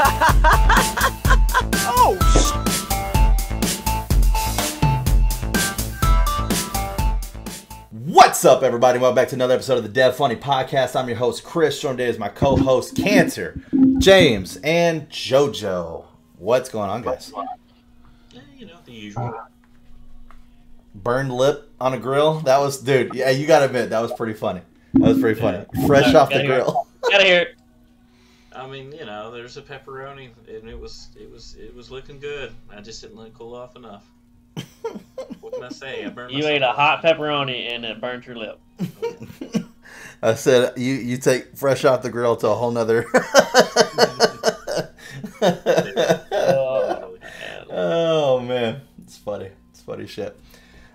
Oh, what's up, everybody? Welcome back to another episode of the Dev Funny Podcast. I'm your host, Chris. Joined today is my co-host, Canter, James, and JoJo. What's going on, guys? Yeah, you know, the usual. Burned lip on a grill? That was, dude, yeah, you gotta admit, that was pretty funny. That was pretty funny. Fresh off the grill. Gotta hear it. I mean, you know, there's a pepperoni, and it was looking good. I just didn't let it cool off enough. What can I say? I burned. You ate a hot pepperoni and it burnt your lip. I said you take fresh off the grill to a whole nother. Oh man, it's funny. It's funny shit.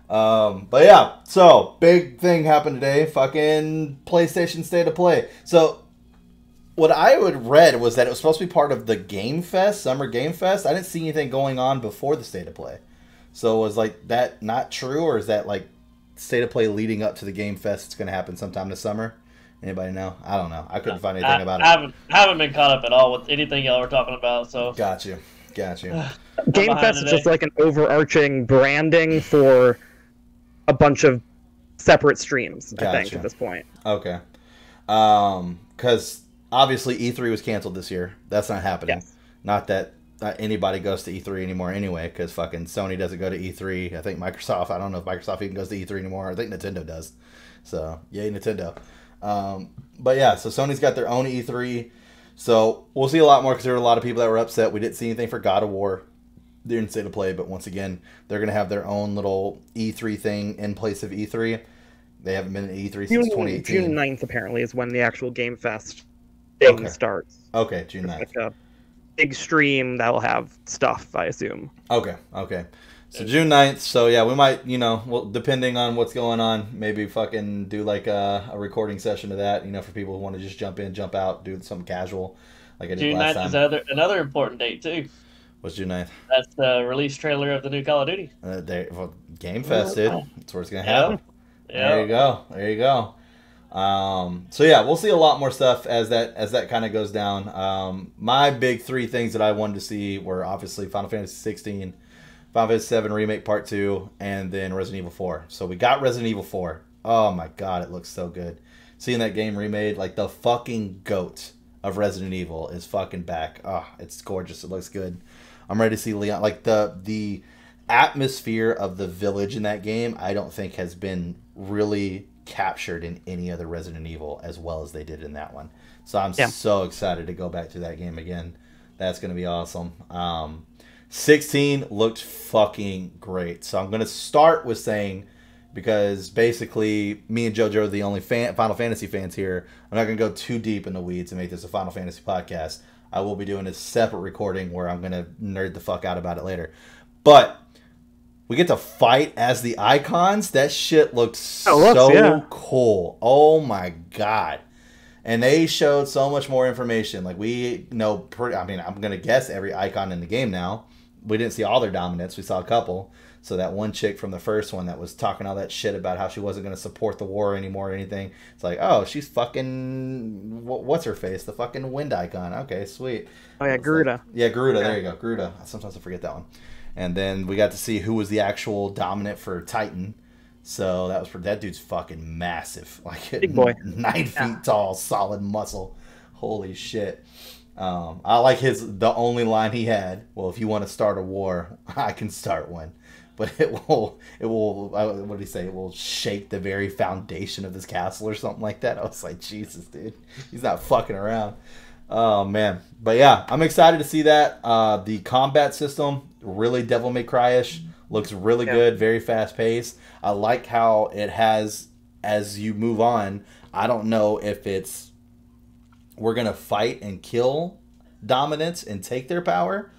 But yeah, so big thing happened today. Fucking PlayStation State of Play. So what I had read was that it was supposed to be part of the Game Fest, Summer Game Fest. I didn't see anything going on before the State of Play. So was like that not true, or is that like State of Play leading up to the Game Fest? It's going to happen sometime this summer. Anybody know? I don't know. I couldn't find anything about it. I haven't been caught up at all with anything y'all were talking about. So Got you. Game Fest is just like an overarching branding for a bunch of separate streams, I think, at this point. Okay. Because obviously E3 was canceled this year. That's not happening. Yes. Not that anybody goes to E3 anymore anyway, because fucking Sony doesn't go to E3. I think Microsoft, I don't know if Microsoft even goes to E3 anymore. I think Nintendo does. So, yay, Nintendo. But yeah, so Sony's got their own E3. So we'll see a lot more, because there were a lot of people that were upset. We didn't see anything for God of War during State of Play, but once again, they're going to have their own little E3 thing in place of E3. They haven't been in E3 since 2018. June 9th, apparently, is when the actual Game Fest thing starts. Okay, June 9th. Like a big stream that will have stuff, I assume. Okay. So June 9th, so yeah, we might, well, depending on what's going on, maybe fucking do like a recording session of that, for people who want to just jump in, jump out, do something casual like I did June last 9th time. is another important date, too. What's June 9th? That's the release trailer of the new Call of Duty. Game Fest, dude. That's where it's going to happen. Yeah. There you go. So yeah, we'll see a lot more stuff as that kind of goes down. My big three things that I wanted to see were obviously Final Fantasy 16, Final Fantasy 7 Remake Part 2, and then Resident Evil 4. So we got Resident Evil 4. Oh my god, it looks so good. Seeing that game remade, like the fucking GOAT of Resident Evil is fucking back. Oh, it's gorgeous. It looks good. I'm ready to see Leon. Like the atmosphere of the village in that game, I don't think has been really captured in any other Resident Evil as well as they did in that one. So I'm so excited to go back to that game again. That's going to be awesome. 16 looked fucking great. So I'm going to start with saying, because basically me and JoJo are the only Final Fantasy fans here, I'm not going to go too deep in the weeds and make this a Final Fantasy podcast. I will be doing a separate recording where I'm going to nerd the fuck out about it later. But we get to fight as the icons. That shit looked so cool. Oh my god. And they showed so much more information. Like, we know, I'm going to guess every icon in the game now. We didn't see all their dominance. We saw a couple. So that one chick from the first one that was talking all that shit about how she wasn't going to support the war anymore or anything. It's like, oh, she's fucking, what's her face? The fucking wind icon. Okay, sweet. Oh yeah, Garuda. Like, yeah, Garuda. There you go. Garuda. Sometimes I forget that one. And then we got to see who was the actual dominant for Titan. So that dude's fucking massive. Like, big boy. 9 feet tall, solid muscle. Holy shit. I like the only line he had. Well, if you want to start a war, I can start one. But it will, what did he say? It will shake the very foundation of this castle or something like that. I was like, Jesus, dude. He's not fucking around. Oh, man. But yeah, I'm excited to see that. The combat system, really Devil May Cry-ish. Looks really good, very fast paced. I like how it has, as you move on, I don't know if it's we're going to fight and kill dominance and take their power.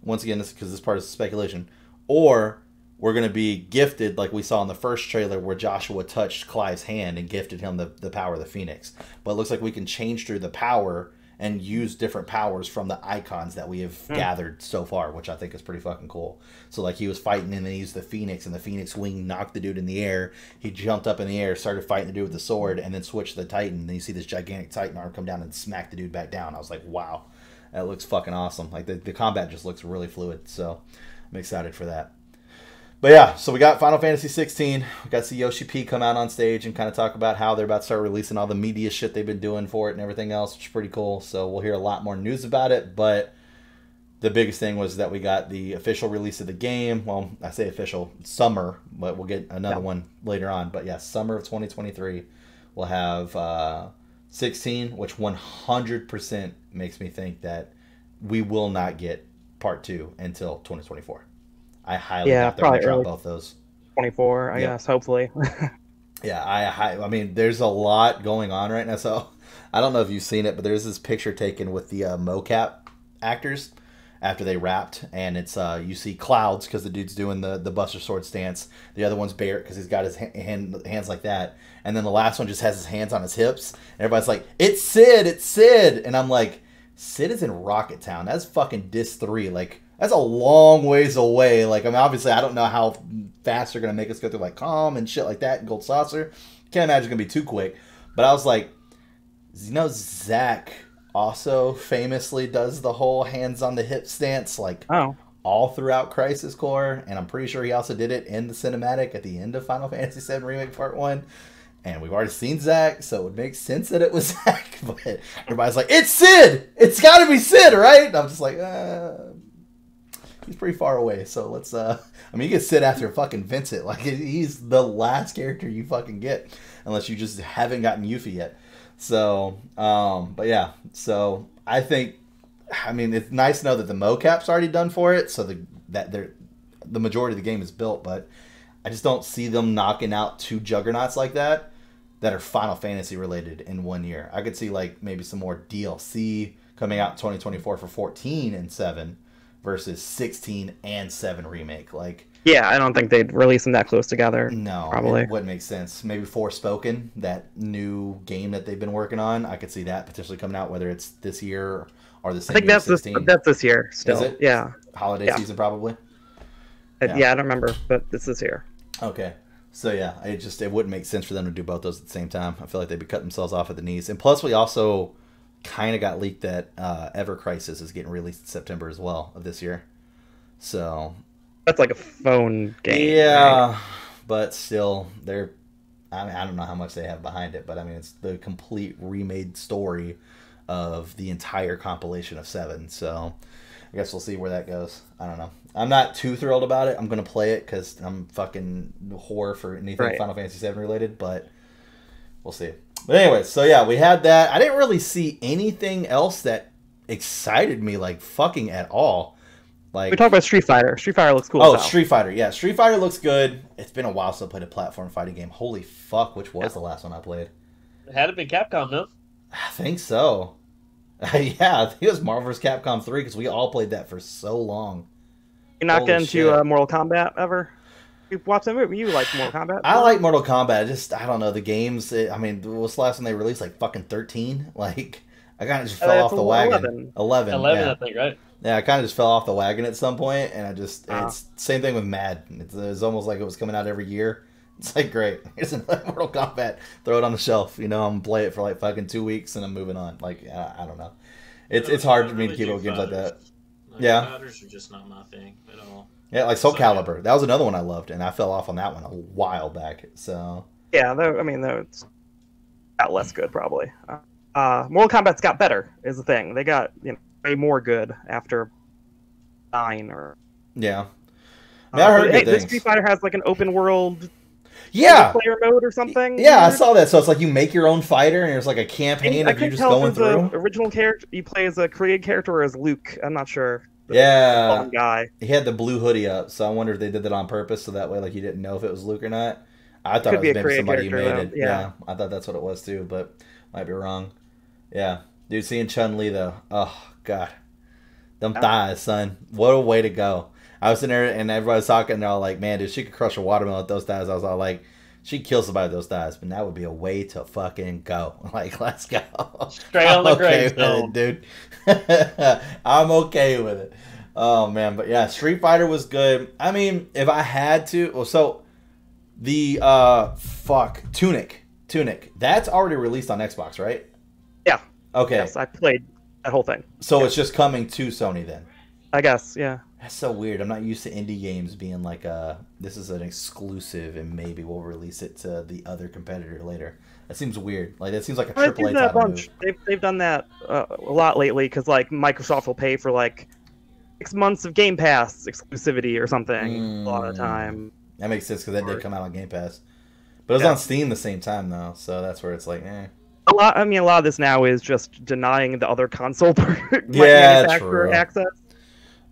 Once again, because this part is speculation. Or we're going to be gifted, like we saw in the first trailer where Joshua touched Clive's hand and gifted him the power of the Phoenix. But it looks like we can change through the power and use different powers from the icons that we have gathered so far, which I think is pretty fucking cool. So, like, he was fighting and then he used the Phoenix, and the Phoenix wing knocked the dude in the air. He jumped up in the air, started fighting the dude with the sword, and then switched to the Titan. And then you see this gigantic Titan arm come down and smack the dude back down. I was like, wow. That looks fucking awesome. Like the combat just looks really fluid. So I'm excited for that. But yeah, so we got Final Fantasy 16. We got to see Yoshi P come out on stage and kind of talk about how they're about to start releasing all the media shit they've been doing for it and everything else, which is pretty cool. So we'll hear a lot more news about it. But the biggest thing was that we got the official release of the game. Well, I say official, summer, but we'll get another one later on. But yeah, summer of 2023, we'll have 16, which 100% makes me think that we will not get part 2 until 2024. I highly doubt they're going to drop both those. 24, I guess, hopefully. Yeah, I mean, there's a lot going on right now. So I don't know if you've seen it, but there's this picture taken with the mocap actors after they rapped, and it's you see Clouds because the dude's doing the Buster Sword stance. The other one's Barrett because he's got his hands like that, and then the last one just has his hands on his hips. And everybody's like, "It's Sid, it's Sid," and I'm like, "Sid is in Rocket Town. That's fucking Dis 3. Like, that's a long ways away. Like, I mean, obviously, I don't know how fast they're gonna make us go through like Calm and shit like that and Gold Saucer. Can't imagine it's gonna be too quick. But I was like, you know, Zach also famously does the whole hands on the hip stance, like all throughout Crisis Core, and I'm pretty sure he also did it in the cinematic at the end of Final Fantasy VII Remake Part 1. And we've already seen Zach, so it would make sense that it was Zach. But everybody's like, "It's Sid! It's gotta be Sid, right?" And I'm just like, he's pretty far away, so let's I mean, you get Sid after fucking Vincent. Like, he's the last character you fucking get, unless you just haven't gotten Yuffie yet. So, but yeah, so I think, I mean, it's nice to know that the mocap's already done for it, so the majority of the game is built, but I just don't see them knocking out 2 juggernauts like that are Final Fantasy related in 1 year. I could see like maybe some more DLC coming out in 2024 for 14 and 7 versus 16 and 7 remake. Like, yeah, I don't think they'd release them that close together. No, probably it wouldn't make sense. Maybe Forspoken, that new game that they've been working on, I could see that potentially coming out, whether it's this year or the same. I think that's this year still. Is it? Yeah, holiday season probably. Yeah, I don't remember, but this is here. Okay, so yeah, it wouldn't make sense for them to do both those at the same time. I feel like they'd be cutting themselves off at the knees. And plus, we also kind of got leaked that Ever Crisis is getting released in September as well of this year. So that's like a phone game. Yeah, right? But still, I mean, I don't know how much they have behind it, but I mean, it's the complete remade story of the entire compilation of 7. So I guess we'll see where that goes. I don't know. I'm not too thrilled about it. I'm going to play it because I'm fucking whore for anything Final Fantasy 7 related, but we'll see. But anyway, so yeah, we had that. I didn't really see anything else that excited me like fucking at all. Like, we talked about Street Fighter. Street Fighter looks cool. Oh, Street Fighter. Yeah, Street Fighter looks good. It's been a while since I played a platform fighting game. Holy fuck, which was the last one I played? It had to be Capcom, no? I think so. Yeah, I think it was Marvel vs. Capcom 3 because we all played that for so long. You not get into Mortal Kombat ever? You watch that movie? You like Mortal Kombat? I like Mortal Kombat. I don't know, the games. I mean, what's the last one they released? Like fucking 13? Like, I kind of just fell off the wagon. 11, I think, right? Yeah, I kind of just fell off the wagon at some point, and it's same thing with Mad. It's almost like it was coming out every year. It's like, great, here's another Mortal Kombat. Throw it on the shelf. You know, I'm gonna play it for like fucking 2 weeks, and I'm moving on. Like, I don't know. It's hard for me to keep up with games like that. Like, fighters are just not my thing at all. Yeah, like Soul Calibur. That was another one I loved, and I fell off on that one a while back. So yeah, I mean, it's got less good probably. Mortal Kombat's got better is the thing. They got way more good after 9 or yeah. I mean, I heard good things. This Street Fighter has like an open world player mode or something. Yeah, I saw that. So it's like you make your own fighter, and there's like a campaign of you just going through. Original character you play as a created character or as Luke. I'm not sure. Yeah, guy. He had the blue hoodie up, so I wonder if they did that on purpose, so that way like you didn't know if it was Luke or not. I thought it was maybe somebody who made it. Yeah, I thought that's what it was too, but might be wrong. Yeah, dude, seeing Chun-Li though. Oh god, them thighs, son. What a way to go. I was in there and everybody was talking, and they're all like, man, dude, she could crush a watermelon with those thighs. I was all like, she'd kill somebody with those thighs, but that would be a way to fucking go. Like, let's go. Straight on the gravestone, dude. I'm okay with it. Oh, man. But yeah, Street Fighter was good. I mean, if I had to, well, so the, Tunic. That's already released on Xbox, right? Yeah. Okay. Yes, I played that whole thing. So Yeah. it's just coming to Sony then. I guess, yeah. That's so weird. I'm not used to indie games being like this is an exclusive and maybe we'll release it to the other competitor later. That seems weird. Like that seems like a They've AAA done that a title bunch. move. They've done that a lot lately because like Microsoft will pay for like 6 months of Game Pass exclusivity or something a lot of the time. That makes sense because that did come out on Game Pass, but it was on Steam the same time though, so that's where it's like, eh. A lot of this now is just denying the other console Yeah, manufacturer true. access.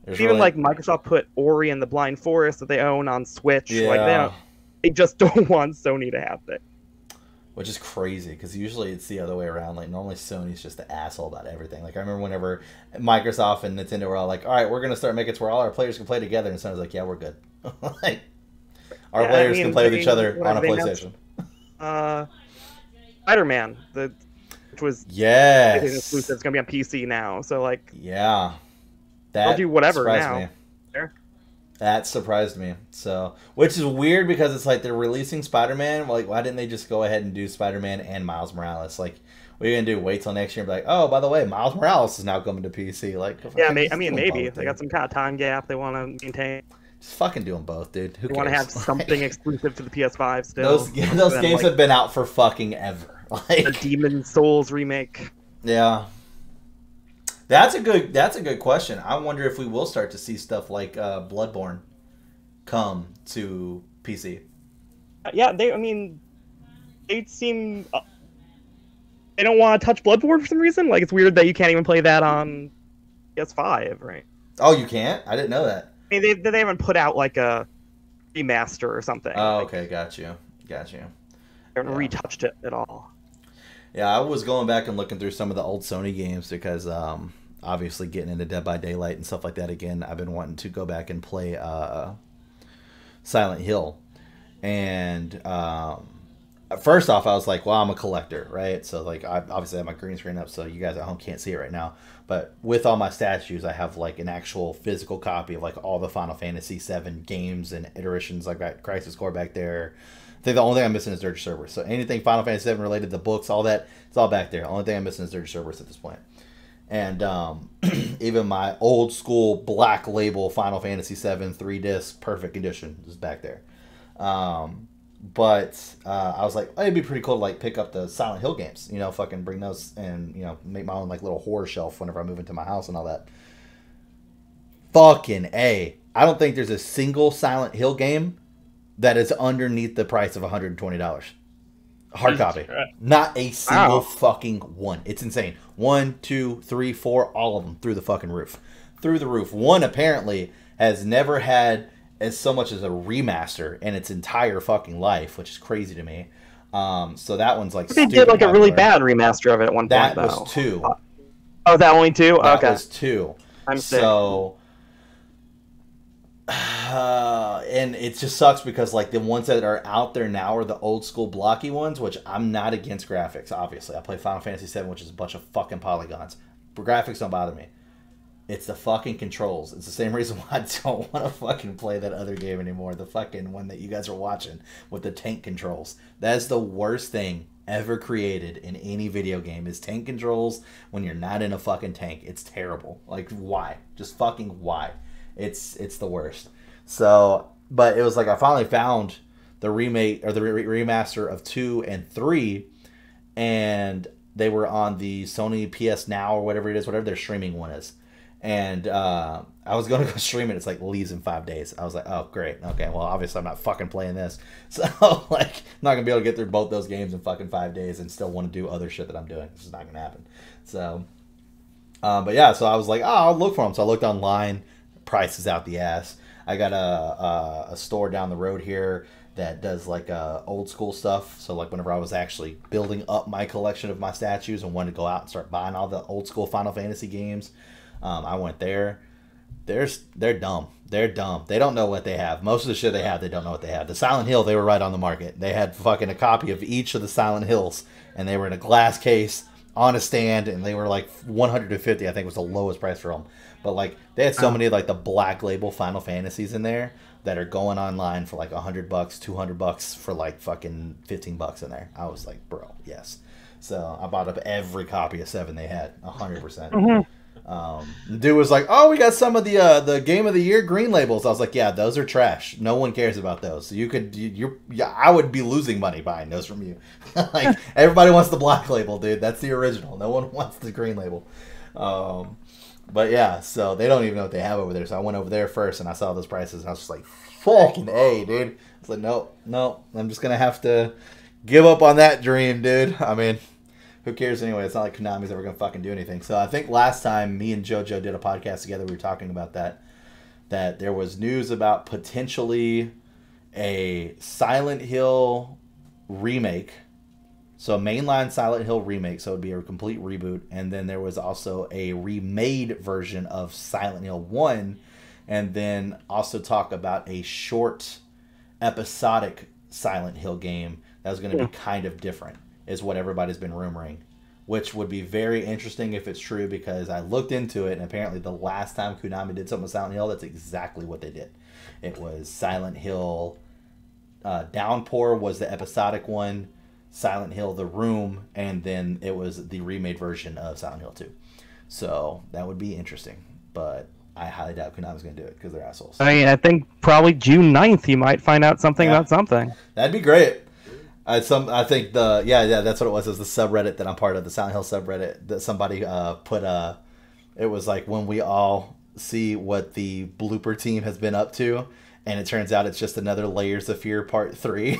There's Even really- like Microsoft put Ori and the Blind Forest that they own on Switch. Yeah. Like they just don't want Sony to have it. Which is crazy because usually it's the other way around. Like normally Sony's just the asshole about everything. Like I remember whenever Microsoft and Nintendo were all like, "All right, we're gonna start making it to where all our players can play together," and Sony's like, "Yeah, we're good. Like our players can play with each other on a PlayStation." Spider-Man, which was Yes. exclusive, it's gonna be on PC now. So like, Yeah. they'll do whatever surprised now. me. Sure. That surprised me. So, which is weird because it's like they're releasing Spider-Man. Like, why didn't they just go ahead and do Spider-Man and Miles Morales? Like, what are you gonna do? Wait till next year and be like, oh, by the way, Miles Morales is now coming to PC. Like, Yeah, fucking I mean, just do 'em maybe both, they dude. got some kind of time gap they want to maintain. Just fucking do them both, dude. Who They cares? want to have something exclusive to the PS5 still. Those And those then, games like, have been out for fucking ever. the Like, Demon Souls remake. yeah. That's a good question. I wonder if we will start to see stuff like Bloodborne come to PC. Yeah, they seem. They don't want to touch Bloodborne for some reason. Like it's weird that you can't even play that on PS5, right? Oh, you can't? I didn't know that. I mean, they haven't put out like a remaster or something. Oh, Like, okay, got you. they haven't retouched it at all. Yeah, I was going back and looking through some of the old Sony games because obviously getting into Dead by Daylight and stuff like that again, I've been wanting to go back and play Silent Hill. And first off, I was like, well, I'm a collector, right? So like I obviously have my green screen up so you guys at home can't see it right now. But with all my statues, I have like an actual physical copy of like all the Final Fantasy VII games and iterations. Like got Crisis Core back there. I think the only thing I'm missing is Dirge Cerberus. So anything Final Fantasy VII related, the books, all that, it's all back there. Only thing I'm missing is Dirge Cerberus at this point. And even my old school black label Final Fantasy VII 3-disc perfect edition is back there. But I was like, oh, it'd be pretty cool to like pick up the Silent Hill games, you know, fucking bring those and, you know, make my own like little horror shelf whenever I move into my house and all that. Fucking A. I don't think there's a single Silent Hill game that is underneath the price of $120. Hard Jesus copy. Christ. Not a single Wow. fucking one. It's insane. 1, 2, 3, 4, all of them through the fucking roof. Through the roof. One apparently has never had as so much as a remaster in its entire fucking life, which is crazy to me. So that one's like They did like a really bad remaster of it at one That point, though. was 2. Oh, that only 2? That Okay. was 2. I'm sick. So, and it just sucks because like the ones that are out there now are the old school blocky ones, which I'm not against graphics. Obviously, I play Final Fantasy VII, which is a bunch of fucking polygons. But graphics don't bother me. It's the fucking controls. It's the same reason why I don't want to fucking play that other game anymore. The fucking one that you guys are watching with the tank controls. That is the worst thing ever created in any video game is tank controls when you're not in a fucking tank. It's terrible. Like, why? Just fucking why? It's the worst. So, but it was like I finally found the remake or the remaster of 2 and 3, and they were on the Sony PS Now or whatever it is, whatever their streaming one is. And I was going to go stream it. It's like leaves in 5 days. I was like, oh, great. Okay, well, obviously I'm not fucking playing this. So, like, I'm not going to be able to get through both those games in fucking 5 days and still want to do other shit that I'm doing. It's just not going to happen. So, but yeah, so I was like, oh, I'll look for them. So I looked online. Price is out the ass. I got a store down the road here that does like old school stuff. So like whenever I was actually building up my collection of my statues and wanted to go out and start buying all the old school Final Fantasy games, I went there. They're dumb. They're dumb. They don't know what they have. Most of the shit they have, they don't know what they have. The Silent Hill, they were right on the market. They had fucking a copy of each of the Silent Hills, and they were in a glass case on a stand, and they were like 150. I think was the lowest price for them. But like they had so many like the black label Final Fantasies in there that are going online for like $100, $200 for like fucking $15 in there. I was like, bro, yes. So I bought up every copy of 7 they had, 100%. Mhm. The dude was like, "Oh, we got some of the Game of the Year green labels." I was like, "Yeah, those are trash. No one cares about those. So I would be losing money buying those from you. Like everybody wants the black label, dude. That's the original. No one wants the green label." But yeah, so they don't even know what they have over there. So I went over there first and I saw those prices and I was just like, "Fucking A, dude." I was like, "No, I'm just gonna have to give up on that dream, dude." I mean, who cares anyway? It's not like Konami's ever going to fucking do anything. So I think last time me and JoJo did a podcast together, we were talking about that there was news about potentially a Silent Hill remake. So a mainline Silent Hill remake, so it would be a complete reboot. And then there was also a remade version of Silent Hill 1. And then also talk about a short episodic Silent Hill game that was going to be kind of different. Is what everybody's been rumoring, which would be very interesting if it's true, because I looked into it and apparently the last time Konami did something with Silent Hill, that's exactly what they did. It was Silent Hill Downpour was the episodic one, Silent Hill The Room, and then it was the remade version of Silent Hill 2. So that would be interesting, but I highly doubt Konami's going to do it because they're assholes. I mean, I think probably June 9th you might find out something about something. That'd be great. I think that's what it was. It was the subreddit that I'm part of, the Silent Hill subreddit, that somebody put it was like when we all see what the blooper team has been up to, and it turns out it's just another Layers of Fear Part 3.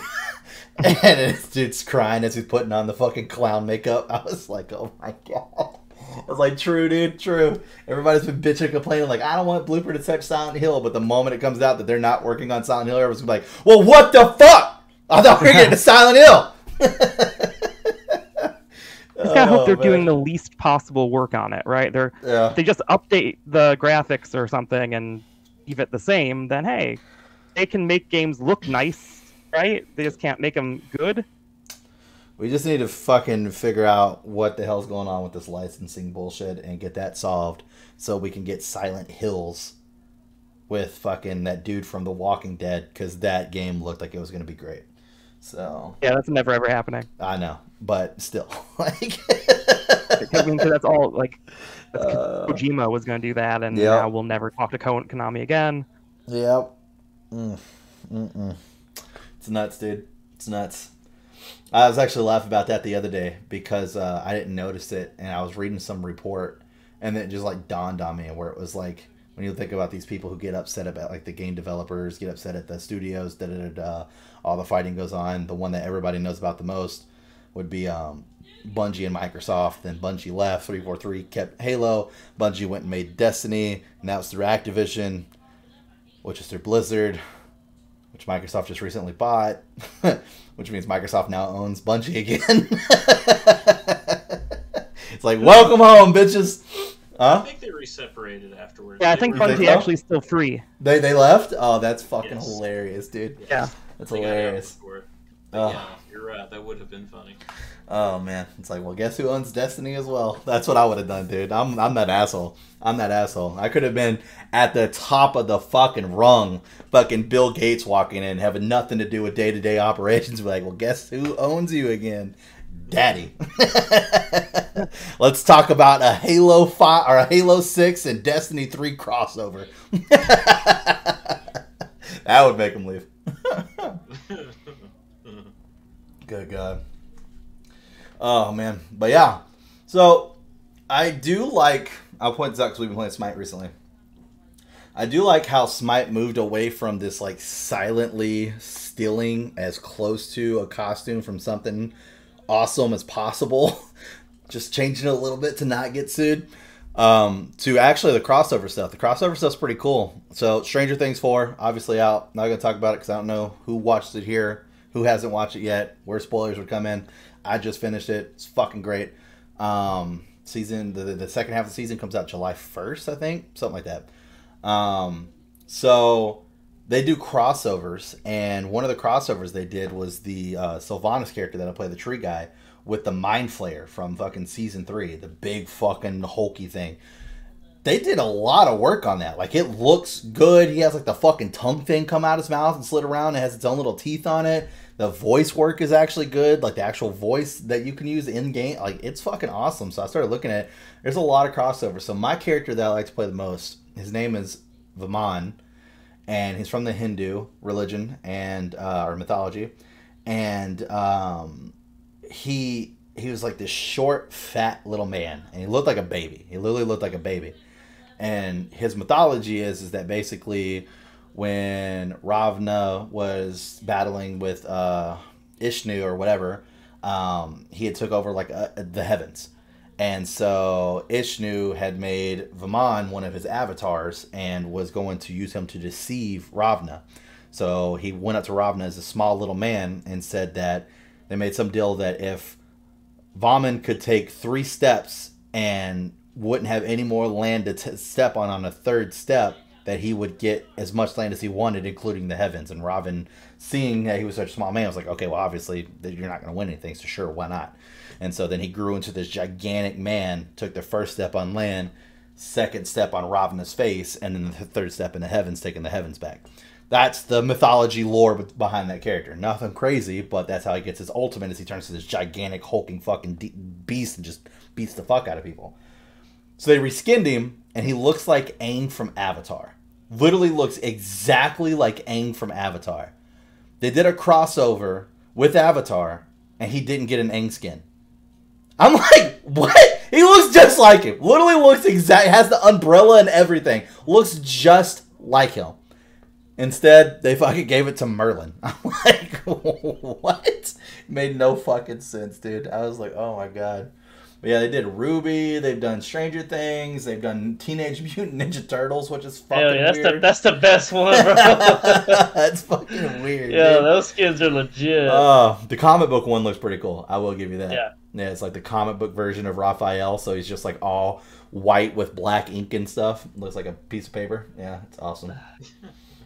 And dude's crying as he's putting on the fucking clown makeup. I was like, oh my god. I was like, true, dude, true. Everybody's been bitching and complaining, like, I don't want Blooper to touch Silent Hill, but the moment it comes out that they're not working on Silent Hill, everyone's gonna be like, well, what the fuck? I thought we were getting to Silent Hill. I just hope they're doing the least possible work on it, right? If they just update the graphics or something and leave it the same, then hey, they can make games look nice, right? They just can't make them good. We just need to fucking figure out what the hell's going on with this licensing bullshit and get that solved so we can get Silent Hills with fucking that dude from The Walking Dead, because that game looked like it was going to be great. So yeah, that's never ever happening. I know, but still, like, I mean, that's all like Kojima was going to do that, and now we'll never talk to Konami again. Yep. It's nuts, dude. It's nuts. I was actually laughing about that the other day because I didn't notice it, and I was reading some report, and it just like dawned on me where it was like, when you think about these people who get upset about, like, the game developers, get upset at the studios, all the fighting goes on. The one that everybody knows about the most would be Bungie and Microsoft. Then Bungie left, 343 kept Halo. Bungie went and made Destiny. Now it's through Activision, which is through Blizzard, which Microsoft just recently bought, which means Microsoft now owns Bungie again. It's like, welcome home, bitches. I think they re-separated afterwards. Yeah, I think Bungie actually is still free. They left? Oh, that's fucking hilarious, dude. Yeah. That's hilarious. Yeah, you're right. That would have been funny. Oh, man. It's like, well, guess who owns Destiny as well? That's what I would have done, dude. I'm that asshole. I'm that asshole. I could have been at the top of the fucking rung, fucking Bill Gates walking in, having nothing to do with day-to-day operations. Be like, well, guess who owns you again? Daddy. Let's talk about a Halo 5 or a Halo 6 and Destiny 3 crossover. That would make him leave. Good God. Oh, man. But yeah. So, I do like... I'll point this out because we've been playing Smite recently. I do like how Smite moved away from this, like, silently stealing as close to a costume from something awesome as possible. Just changing it a little bit to not get sued. To actually the crossover stuff. The crossover stuff's pretty cool. So, Stranger Things 4, obviously out. Not going to talk about it because I don't know who watched it here, who hasn't watched it yet, where spoilers would come in. I just finished it. It's fucking great. The second half of the season comes out July 1st, I think. Something like that. So they do crossovers, and one of the crossovers they did was the Sylvanas character that I play, the tree guy, with the Mind Flayer from fucking season 3, the big fucking hulky thing. They did a lot of work on that. Like, it looks good. He has like the fucking tongue thing come out his mouth and slit around. It has its own little teeth on it. The voice work is actually good. Like the actual voice that you can use in game, like it's fucking awesome. So I started looking at it. There's a lot of crossover. So my character that I like to play the most, his name is Vaman, and he's from the Hindu religion and or mythology, and he was like this short, fat little man, and he looked like a baby. He literally looked like a baby. And his mythology is that basically when Ravana was battling with Ishnu or whatever, he had took over like the heavens. And so Ishnu had made Vaman one of his avatars and was going to use him to deceive Ravana. So he went up to Ravana as a small little man and said that they made some deal that if Vaman could take 3 steps and wouldn't have any more land to step on a third step, that he would get as much land as he wanted, including the heavens. And Ravan, seeing that he was such a small man, was like, okay, well, obviously you're not going to win anything, so sure, why not? And so then he grew into this gigantic man, took the first step on land, second step on Ravana's face, and then the third step in the heavens, taking the heavens back. That's the mythology lore behind that character. Nothing crazy, but that's how he gets his ultimate, as he turns to this gigantic, hulking fucking beast and just beats the fuck out of people. So they reskinned him, and he looks like Aang from Avatar. Literally looks exactly like Aang from Avatar. They did a crossover with Avatar, and he didn't get an Aang skin. I'm like, what? He looks just like him. Literally looks has the umbrella and everything. Looks just like him. Instead, they fucking gave it to Merlin. I'm like, what? Made no fucking sense, dude. I was like, oh my god. But yeah, they did Ruby. They've done Stranger Things. They've done Teenage Mutant Ninja Turtles, which is fucking weird. That's the best one, bro. That's fucking weird. Yeah, dude. those skins are legit. The comic book one looks pretty cool. I will give you that. Yeah. Yeah, it's like the comic book version of Raphael, so he's just like all white with black ink and stuff. Looks like a piece of paper. Yeah, it's awesome.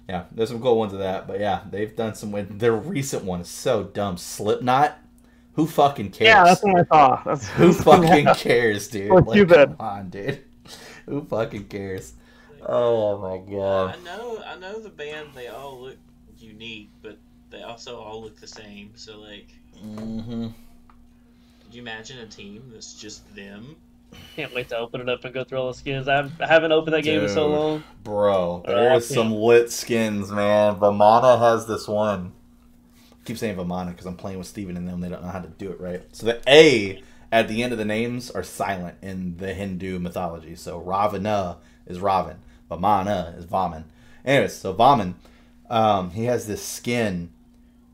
Yeah, there's some cool ones of that. But yeah, they've done some. Their recent one is so dumb. Slipknot. Who fucking cares? Yeah, that's what I thought. Who fucking cares, dude? Like, come on, dude. Who fucking cares? Oh my god. I know the band. They all look unique, but they also all look the same. So like, could you imagine a team that's just them? Can't wait to open it up and go through all the skins. I haven't opened that game in so long. Bro, there's some lit skins, man. Vamana has this one. I keep saying Vamana because I'm playing with Steven and them. They don't know how to do it right. So the A at the end of the names are silent in the Hindu mythology. So Ravana is Ravan. Vamana is Vaman. Anyways, so Vaman, he has this skin,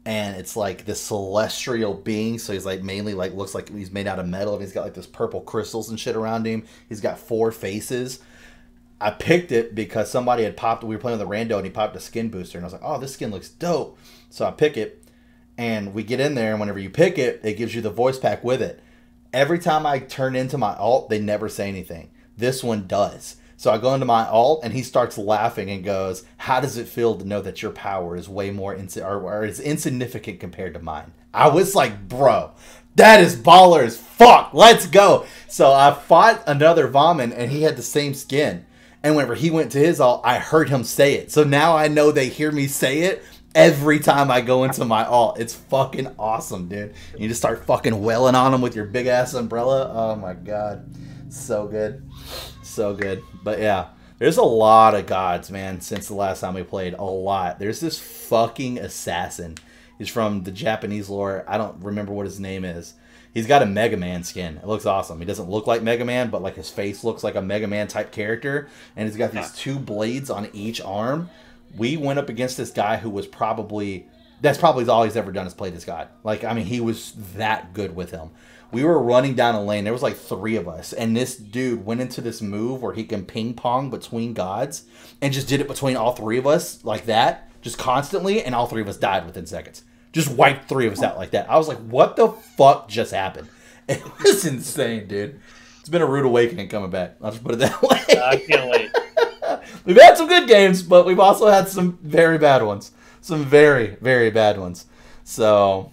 and it's like this celestial being. So he's like mainly like looks like he's made out of metal, and he's got like this purple crystals and shit around him. He's got 4 faces. I picked it because somebody had popped. We were playing with a rando, and he popped a skin booster, and I was like, "Oh, this skin looks dope." So I pick it, and we get in there, and whenever you pick it, it gives you the voice pack with it. Every time I turn into my alt, they never say anything. This one does. So I go into my alt, and he starts laughing and goes, "How does it feel to know that your power is way more or is insignificant compared to mine?" I was like, bro, that is baller as fuck. Let's go. So I fought another Vaman, and he had the same skin. And whenever he went to his alt, I heard him say it. So now I know they hear me say it every time I go into my alt. It's fucking awesome, dude. You just start fucking wailing on them with your big ass umbrella. Oh my god. So good. So good. But yeah, there's a lot of gods, man, since the last time we played. A lot. There's this fucking assassin. He's from the Japanese lore. I don't remember what his name is. He's got a Mega Man skin. It looks awesome. He doesn't look like Mega Man, but like his face looks like a Mega Man type character. And he's got these 2 blades on each arm. We went up against this guy who was that's probably all he's ever done is play this god. Like, I mean, he was that good with him. We were running down a lane. There was like 3 of us. And this dude went into this move where he can ping pong between gods and just did it between all 3 of us like that, just constantly. And all 3 of us died within seconds. Just wiped 3 of us out like that. I was like, what the fuck just happened? It was insane, dude. It's been a rude awakening coming back. I'll just put it that way. I can't wait. We've had some good games, but we've also had some very bad ones. Some very, very bad ones. So,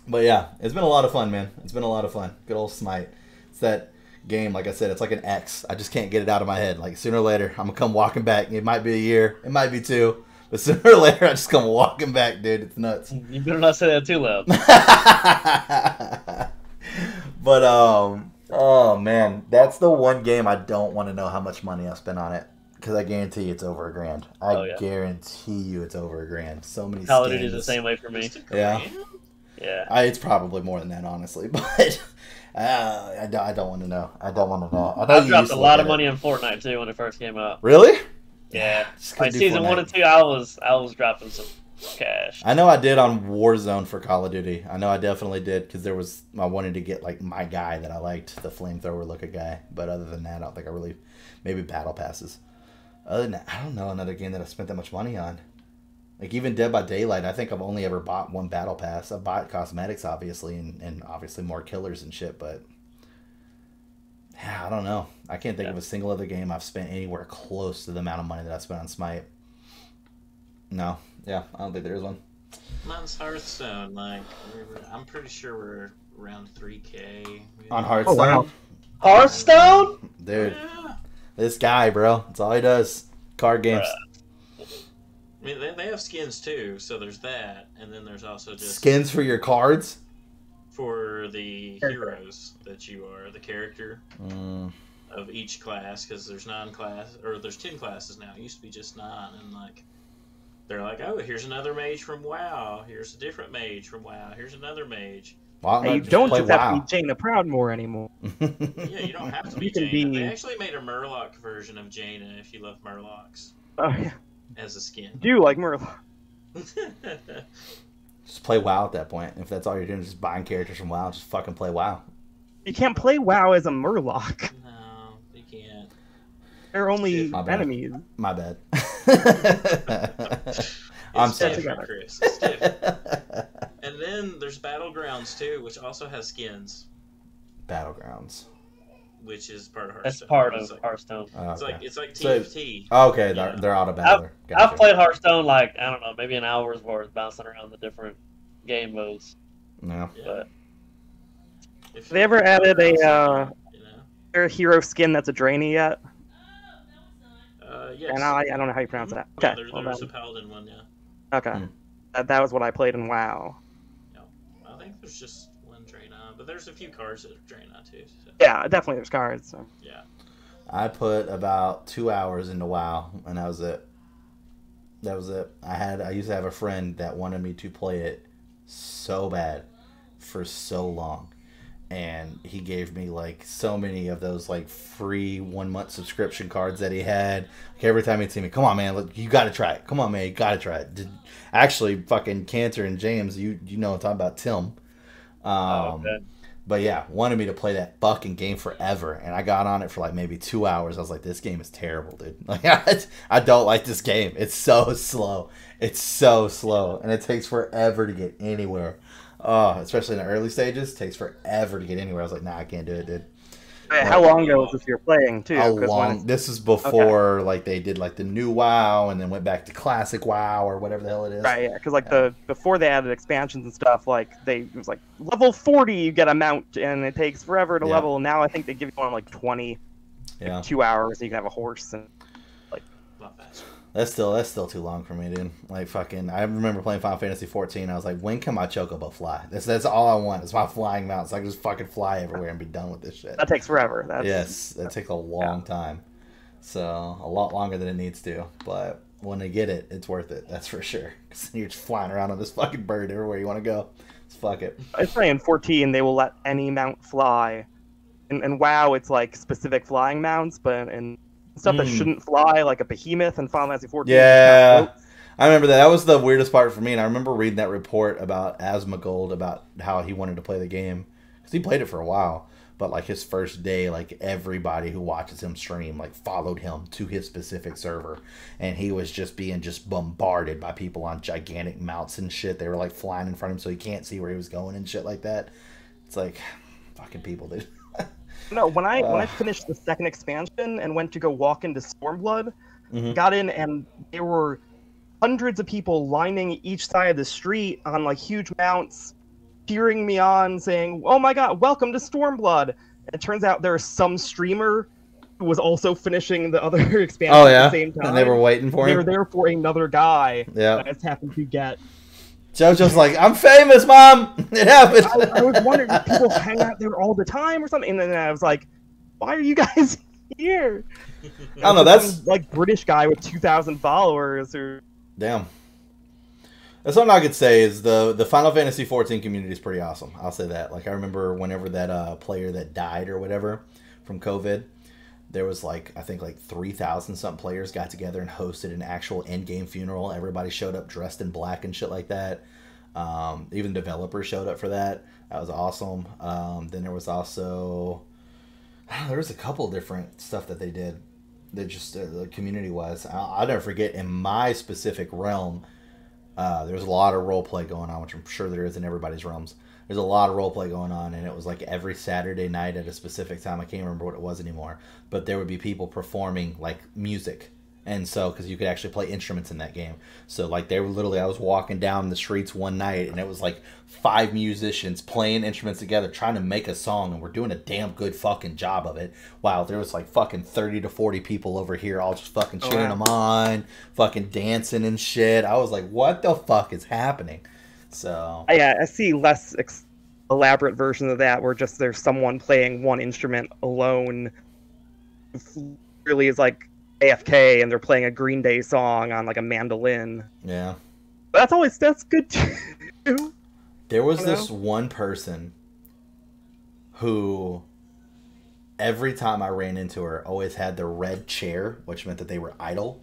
but yeah, it's been a lot of fun, man. It's been a lot of fun. Good old Smite. It's that game, like I said, it's like an X. I just can't get it out of my head. Like, sooner or later, I'm going to come walking back. It might be a year. It might be 2. But sooner or later, I just come walking back, dude. It's nuts. You better not say that too loud. But oh man, that's the one game I don't want to know how much money I spent on it, because I guarantee you it's over $1,000. I guarantee you it's over $1,000. So many. Call of Duty is the same way for me. Yeah. Yeah. It's probably more than that, honestly, but I don't want to know. I don't want to know. I dropped a lot of money on Fortnite too when it first came out. Really? Yeah. Like season 1 and 2, I was dropping some cash. I know I did on Warzone for Call of Duty. I know I definitely did, because I wanted to get like my guy that I liked, the flamethrower looking guy. But other than that, I don't think I really, maybe battle passes. Other than that, I don't know another game that I spent that much money on. Like even Dead by Daylight, I think I've only ever bought one battle pass. I bought cosmetics, obviously, and obviously more killers and shit, but yeah, I don't know. I can't think of a single other game I've spent anywhere close to the amount of money that I spent on Smite. No. Yeah, I don't think there is one. Mine's Hearthstone. Like, I'm pretty sure we're around 3K. On Hearthstone? Oh, wow. Hearthstone? Dude. Yeah. This guy, bro. That's all he does. Card games. I mean, they have skins too, so there's that, and then there's also just skins for your cards for the heroes that you are, the character of each class, because there's 10 classes now. It used to be just 9, and like they're like, oh, here's another mage from WoW. Here's a different mage from WoW. Here's another mage. Well, you don't just have to be Jaina Proudmoore anymore. Yeah, you don't have to be Jaina. They actually made a Murloc version of Jaina if you love Murlocs. Oh yeah. As a skin. Do you like Murloc? Just play WoW at that point. If that's all you're doing is just buying characters from WoW, just fucking play WoW. You can't play WoW as a Murloc. No, you can't. They're only enemies. My bad. I'm sorry. Chris. It's different. And then there's Battlegrounds too, which also has skins. Battlegrounds. Which is part of Hearthstone. That's part of Hearthstone. Oh, okay. It's like TFT. Okay, they're out of battle. I've played Hearthstone like, I don't know, maybe an hour's worth, bouncing around the different game modes. No. But have they ever added a hero skin that's a Draenei yet? Yes. And I don't know how you pronounce that. Okay. Yeah, there's a paladin one, yeah. Okay. That was what I played in WoW. Yeah. I think there's just one Draenei, but there's a few cards that are Draenei too. So. Yeah, definitely there's cards. So. Yeah. I put about 2 hours into WoW, and that was it. I used to have a friend that wanted me to play it so bad for so long, and he gave me like so many of those like free 1 month subscription cards that he had. Like every time he'd see me, come on man, look, you gotta try it. Come on man, you gotta try it. Actually, fucking Canter and James, you know what I'm talking about, Tim. okay. But yeah, wanted me to play that fucking game forever, and I got on it for like maybe 2 hours. I was like, this game is terrible, dude. Like, I don't like this game. It's so slow. It's so slow, and it takes forever to get anywhere. Especially in the early stages, it takes forever to get anywhere. I was like, nah, I can't do it, dude. How long ago was this you were playing, too? How long? This is before like they did like the new WoW, and then went back to classic WoW or whatever the hell it is. Right, yeah, because like before they added expansions and stuff, like it was like level 40 you get a mount, and it takes forever to level. Now I think they give you one like 20, like 2 hours, so you can have a horse and like. Not fast. That's still too long for me, dude. Like fucking, I remember playing Final Fantasy 14. I was like, when can my chocobo fly? That's all I want. It's my flying mount, so I can just fucking fly everywhere and be done with this shit. That takes forever. Yes, that takes a long time. So a lot longer than it needs to. But when they get it, it's worth it. That's for sure. Because you're just flying around on this fucking bird everywhere you want to go. Just fuck it. I'd say in 14 they will let any mount fly. In WoW it's like specific flying mounts, but in stuff that shouldn't fly, like a behemoth in Final Fantasy 14. Yeah, I remember that. That was the weirdest part for me, and I remember reading that report about Asmongold, about how he wanted to play the game. Because he played it for a while, but like his first day, like everybody who watches him stream, like followed him to his specific server. And he was just being bombarded by people on gigantic mounts and shit. They were like flying in front of him so he can't see where he was going and shit like that. It's like, fucking people, dude. No, when I finished the second expansion and went to go walk into Stormblood, got in and there were hundreds of people lining each side of the street on like huge mounts, cheering me on, saying, "Oh my god, welcome to Stormblood!" And it turns out there's some streamer was also finishing the other expansion at the same time. And they were waiting for him. They were there for another guy yeah. that just happened to get. JoJo's like, I'm famous, Mom! It happened! I was wondering if people hang out there all the time or something, and then I was like, why are you guys here? I don't know, that's... like, British guy with 2,000 followers, or... Damn. That's something I could say is the Final Fantasy XIV community is pretty awesome. I'll say that. Like, I remember whenever that player that died or whatever from COVID, there was like, I think like 3,000 something players got together and hosted an actual in-game funeral. Everybody showed up dressed in black and shit like that. Even developers showed up for that. That was awesome. Then there was also, there was a couple different stuff that they did that just the community was. I'll never forget in my specific realm, there was a lot of role play going on, which I'm sure there is in everybody's realms. There's a lot of role play going on, and it was like every Saturday night at a specific time. I can't remember what it was anymore, but there would be people performing like music. And so, because you could actually play instruments in that game. So, like, they were literally, I was walking down the streets one night, and it was like 5 musicians playing instruments together, trying to make a song, and we're doing a damn good fucking job of it. Wow, there was like fucking 30 to 40 people over here all just fucking cheering them on, fucking dancing and shit. I was like, what the fuck is happening? So yeah, I see less elaborate versions of that where just there's someone playing one instrument alone. Really is like AFK and they're playing a Green Day song on like a mandolin. Yeah, but that's good too. There was this one person who every time I ran into her always had the red chair, which meant that they were idle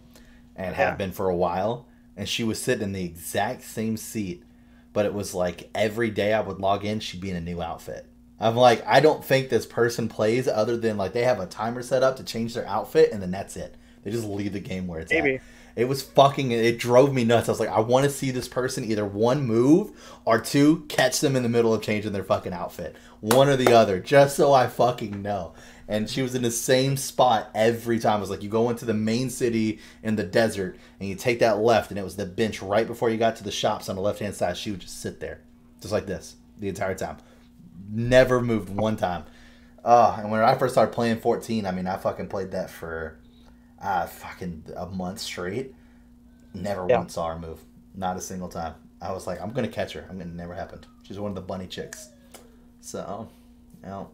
and had been for a while, and she was sitting in the exact same seat. But it was like every day I would log in, she'd be in a new outfit. I'm like, I don't think this person plays other than like they have a timer set up to change their outfit and then that's it. They just leave the game where it's at. It was fucking, it drove me nuts. I was like, I want to see this person either 1 move or 2 catch them in the middle of changing their fucking outfit. One or the other, just so I fucking know. And she was in the same spot every time. It was like you go into the main city in the desert and you take that left, and it was the bench right before you got to the shops on the left-hand side. She would just sit there, just like this, the entire time. Never moved one time. And when I first started playing 14, I mean, I fucking played that for fucking a month straight. Never once saw her move. Not a single time. I was like, I'm going to catch her. It never happened. She's one of the bunny chicks. So, you know.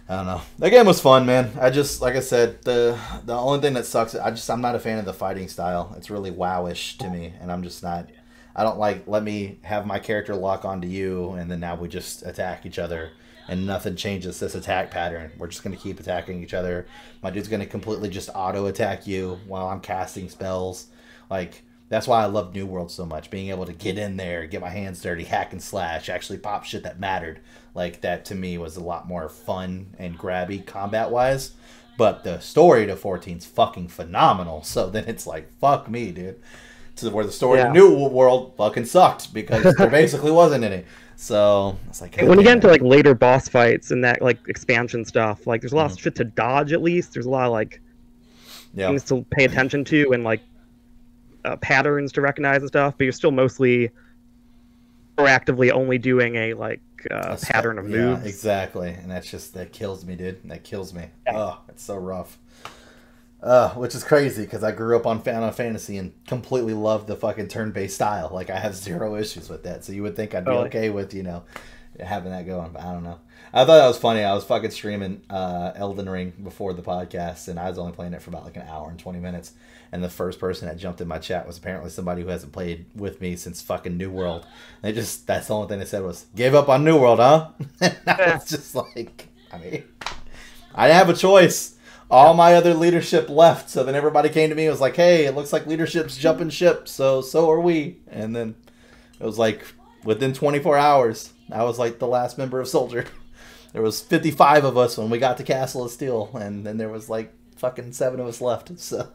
I don't know. That game was fun, man. I just, like I said, the only thing that sucks, I'm not a fan of the fighting style. It's really WoW-ish to me, and I'm just not. I don't like, let me have my character lock onto you, and then now we just attack each other, and nothing changes this attack pattern. We're just going to keep attacking each other. My dude's going to completely just auto-attack you while I'm casting spells. Like, that's why I love New World so much. Being able to get in there, get my hands dirty, hack and slash, actually pop shit that mattered. Like, that to me was a lot more fun and grabby combat-wise. But the story to 14's fucking phenomenal. So then it's like, fuck me, dude. To where the story of New World fucking sucked because there basically wasn't any. So it's like, when you get into like later boss fights and that like expansion stuff, like there's a lot of shit to dodge. At least there's a lot of like things to pay attention to and like patterns to recognize and stuff. But you're still mostly proactively only doing a like pattern of moves. Yeah, exactly. And that kills me, dude. That kills me. Yeah. Oh, it's so rough. Which is crazy because I grew up on Final Fantasy and completely loved the fucking turn-based style. Like, I have 0 issues with that. So you would think I'd be okay with, you know, having that going. But I don't know. I thought that was funny. I was fucking streaming Elden Ring before the podcast, and I was only playing it for about like an hour and 20 minutes. And the first person that jumped in my chat was apparently somebody who hasn't played with me since fucking New World. And that's the only thing they said was, gave up on New World, huh? And I was just like, I mean, I didn't have a choice. All my other leadership left, so then everybody came to me and was like, hey, it looks like leadership's jumping ship, so are we. And then it was like, within 24 hours, I was like the last member of Soldier. There was 55 of us when we got to Castle of Steel, and then there was like fucking 7 of us left, so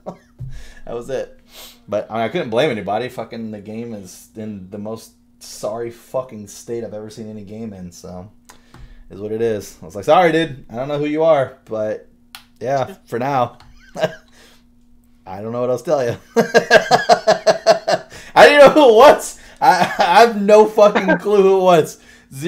that was it. But I mean, I couldn't blame anybody. Fucking the game is in the most sorry fucking state I've ever seen any game in, so is what it is. I was like, sorry, dude, I don't know who you are, but yeah, for now. I don't know what else to tell you. I didn't know who it was. I have no fucking clue who it was.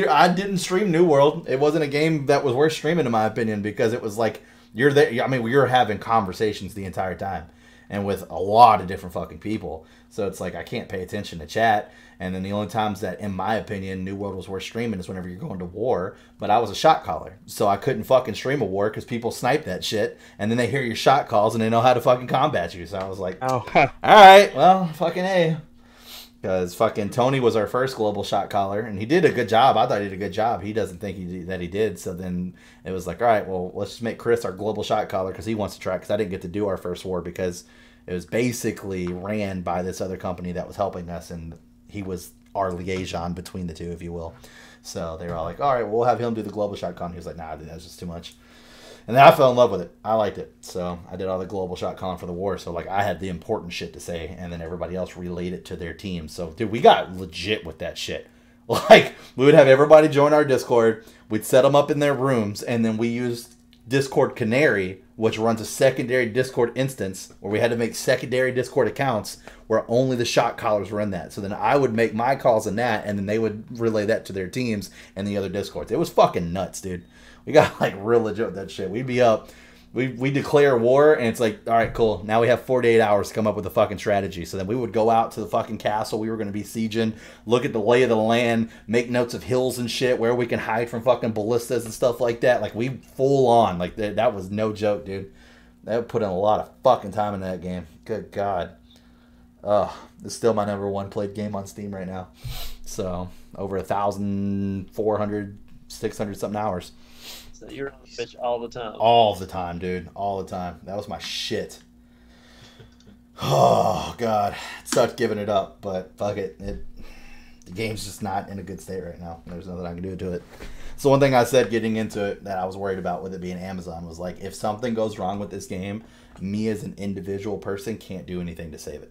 I didn't stream New World. It wasn't a game that was worth streaming, in my opinion, because it was like You're there. I mean, we were having conversations the entire time, and with a lot of different fucking people. So it's like I can't pay attention to chat. And then the only times that, in my opinion, New World was worth streaming is whenever you're going to war. But I was a shot caller, so I couldn't fucking stream a war because people snipe that shit, and then they hear your shot calls and they know how to fucking combat you. So I was like, oh, all right, well, fucking A. Because fucking Tony was our first global shot caller, and he did a good job. I thought he did a good job. He doesn't think that he did. So then it was like, all right, well, let's just make Chris our global shot caller because he wants to try. Because I didn't get to do our first war because it was basically ran by this other company that was helping us, and he was our liaison between the two, if you will. So they were all like, all right, we'll have him do the global shot con. He was like, nah, dude, that's just too much. And then I fell in love with it. I liked it. So I did all the global shot calling for the war. So, like, I had the important shit to say, and then everybody else relayed it to their team. So, dude, we got legit with that shit. Like, we would have everybody join our Discord. We'd set them up in their rooms, and then we used Discord Canary, which runs a secondary Discord instance, where we had to make secondary Discord accounts where only the shot callers were in that. So then I would make my calls in that, and then they would relay that to their teams and the other Discords. It was fucking nuts, dude. We got like real legit with that shit. We'd be up, we declare war, and it's like, all right, cool. Now we have 48 hours to come up with a fucking strategy. So then we would go out to the fucking castle we were going to be sieging, look at the lay of the land, make notes of hills and shit, where we can hide from fucking ballistas and stuff like that. Like, we full on. Like, that was no joke, dude. That put in a lot of fucking time in that game. Good God. It's still my #1 played game on Steam right now. So, over 1,400, 600 something hours. So you're on the bitch all the time. All the time, dude. All the time. That was my shit. Oh, God. It sucked giving it up, but fuck it. The game's just not in a good state right now. There's nothing I can do to it. So one thing I said getting into it that I was worried about with it being Amazon was like, if something goes wrong with this game, me as an individual person can't do anything to save it.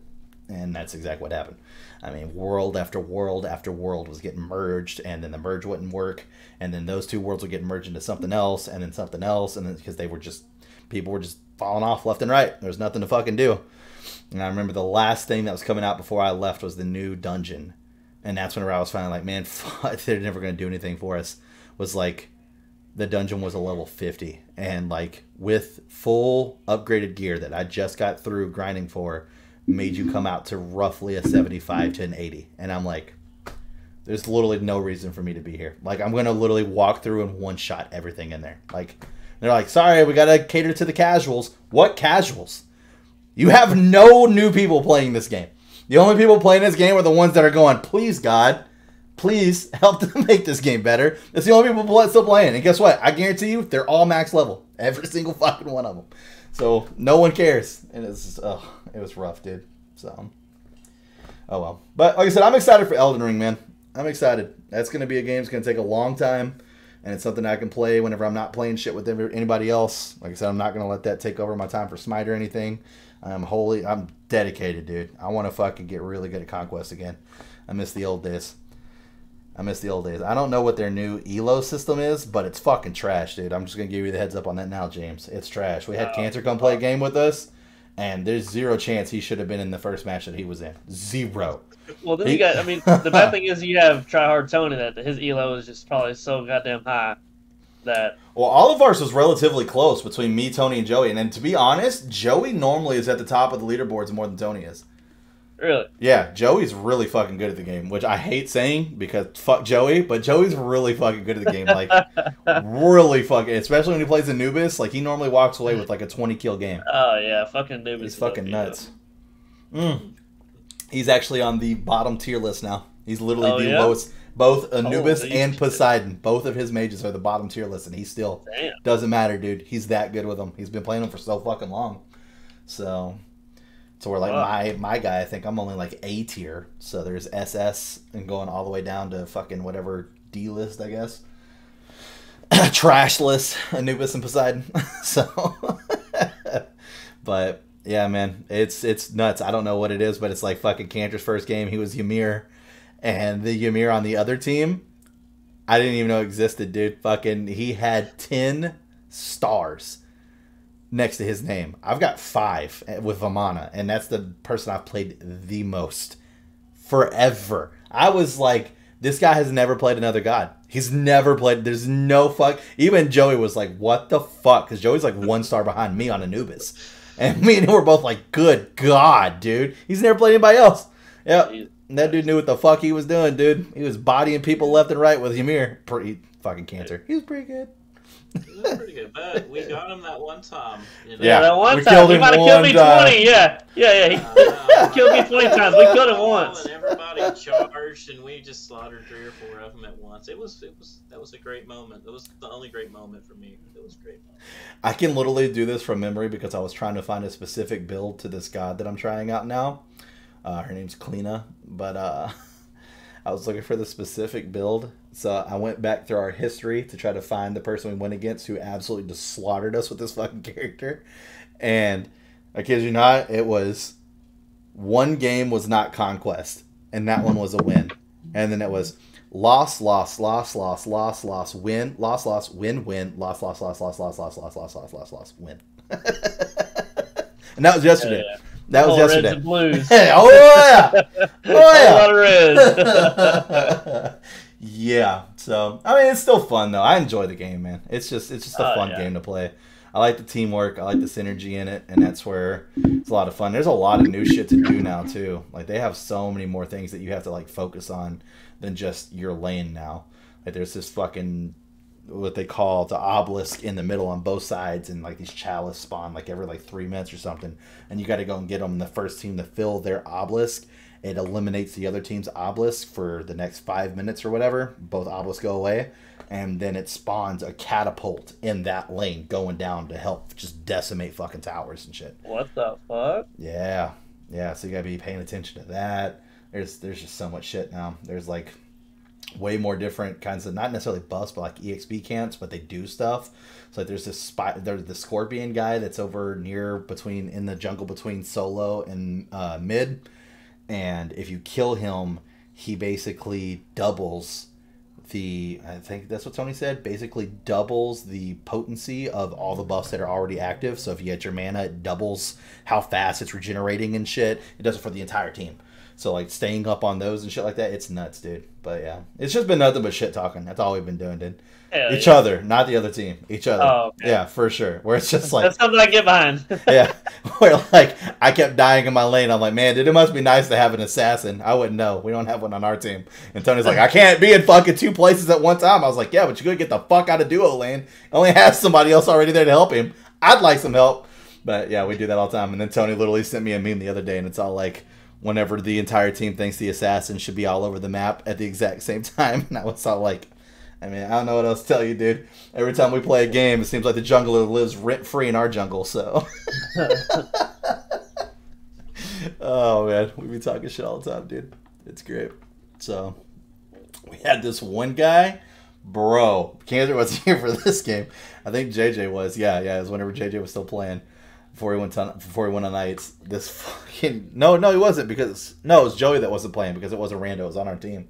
And that's exactly what happened. I mean, world after world after world was getting merged, and then the merge wouldn't work, and then those two worlds would get merged into something else, and then something else, and then because people were just falling off left and right. There was nothing to fucking do. And I remember the last thing that was coming out before I left was the new dungeon, and that's whenever I was finally like, man, fuck, they're never going to do anything for us. Was like, the dungeon was a level 50, and like with full upgraded gear that I just got through grinding for, made you come out to roughly a 75 to an 80. And I'm like, there's literally no reason for me to be here. Like, I'm going to literally walk through and one-shot everything in there. Like, they're like, sorry, we got to cater to the casuals. What casuals? You have no new people playing this game. The only people playing this game are the ones that are going, please, God, please help them make this game better. That's the only people still playing. And guess what? I guarantee you, they're all max level. Every single fucking one of them. So, no one cares. And it's just, it was rough, dude. So, oh well. But, like I said, I'm excited for Elden Ring, man. I'm excited. That's going to be a game that's going to take a long time. And it's something I can play whenever I'm not playing shit with anybody else. Like I said, I'm not going to let that take over my time for Smite or anything. I'm dedicated, dude. I want to fucking get really good at Conquest again. I miss the old days. I don't know what their new ELO system is, but it's fucking trash, dude. I'm just going to give you the heads up on that now, James. It's trash. We had Canter come play a game with us, and there's zero chance he should have been in the first match that he was in. Zero. Well, then you got, I mean, the bad thing is you have Tryhard Tony, that his ELO is just probably so goddamn high that... Well, all of ours was relatively close between me, Tony, and Joey. And then, to be honest, Joey normally is at the top of the leaderboards more than Tony is. Really? Yeah, Joey's really fucking good at the game, which I hate saying because fuck Joey, but Joey's really fucking good at the game. Like, really fucking, especially when he plays Anubis. Like, he normally walks away with like a 20-kill game. Oh, yeah, fucking Anubis. He's fucking nuts. He's actually on the bottom tier list now. He's literally the lowest. Both Anubis and Poseidon, both of his mages are the bottom tier list, and he still doesn't matter, dude. He's that good with them. He's been playing them for so fucking long. So we're like my guy. I think I'm only like A tier. So there's SS and going all the way down to fucking whatever D list, I guess. Trash list, Anubis and Poseidon. So, but yeah, man, it's nuts. I don't know what it is, but it's like fucking Canter's first game. He was Ymir. And the Ymir on the other team, I didn't even know existed, dude. Fucking, he had 10 stars next to his name. I've got 5 with Vamana, and that's the person I've played the most forever. I was like, this guy has never played another god. He's never played. There's no fuck. Even Joey was like, what the fuck? Because Joey's like 1 star behind me on Anubis. And me and him were both like, good God, dude. He's never played anybody else. Yep. That dude knew what the fuck he was doing, dude. He was bodying people left and right with Ymir. Pretty fucking Canter. He was pretty good. He was pretty good, but we got him that one time. You know? Yeah, that one time. He might have killed me 20. Yeah. He killed me 20 times. We killed him once. And everybody charged, and we just slaughtered 3 or 4 of them at once. That was a great moment. That was the only great moment for me. It was a great moment. I can literally do this from memory because I was trying to find a specific build to this god that I'm trying out now. Her name's Kleena, but I was looking for the specific build, so I went back through our history to try to find the person we went against who absolutely just slaughtered us with this fucking character. And I kid you not, it was 1 game was not conquest, and that one was a win. And then it was loss, loss, loss, loss, loss, loss, win, loss, loss, win, win, loss, loss, loss, loss, loss, loss, loss, loss, loss, loss, loss, win. And that was yesterday. That was yesterday. Reds and blues. Oh yeah, oh yeah. A lot of reds. Yeah. So I mean, it's still fun though. I enjoy the game, man. It's just a fun game to play. I like the teamwork. I like the synergy in it, and that's where it's a lot of fun. There's a lot of new shit to do now too. Like they have so many more things that you have to like focus on than just your lane now. Like there's this fucking what they call the obelisk in the middle on both sides, and like these chalice spawn like every like 3 minutes or something, and you got to go and get them. The first team to fill their obelisk, it eliminates the other team's obelisk for the next 5 minutes or whatever. Both obelisks go away, and then it spawns a catapult in that lane going down to help just decimate fucking towers and shit. What the fuck? Yeah, so you gotta be paying attention to that. There's just so much shit now. There's like way more different kinds of, not necessarily buffs, but like EXP camps, but they do stuff. So like there's there's the scorpion guy that's over in the jungle between solo and mid, and if you kill him, he basically doubles I think that's what Tony said, basically doubles the potency of all the buffs that are already active. So if you get your mana, it doubles how fast it's regenerating and shit. It does it for the entire team. So, like, staying up on those and shit like that, it's nuts, dude. But, yeah. It's just been nothing but shit talking. That's all we've been doing, dude. Each other, not the other team. Each other. Oh, okay. Yeah, for sure. Where it's just like... That's something I get behind. Yeah. Where, like, I kept dying in my lane. I'm like, man, dude, it must be nice to have an assassin. I wouldn't know. We don't have one on our team. And Tony's like, I can't be in fucking 2 places at one time. I was like, yeah, but you gotta get the fuck out of duo lane. Only have somebody else already there to help him. I'd like some help. But, yeah, we do that all the time. And then Tony literally sent me a meme the other day, and it's all like... whenever the entire team thinks the assassin should be all over the map at the exact same time. And I was all like, I mean, I don't know what else to tell you, dude. Every time we play a game, it seems like the jungler lives rent-free in our jungle, so. Oh, man. We be talking shit all the time, dude. It's great. So, we had this one guy. Bro, Canter wasn't here for this game. I think JJ was. Yeah, it was whenever JJ was still playing. Before he went on nights, this fucking no, he wasn't, because it was Joey that wasn't playing because it wasn't Rando, it was on our team.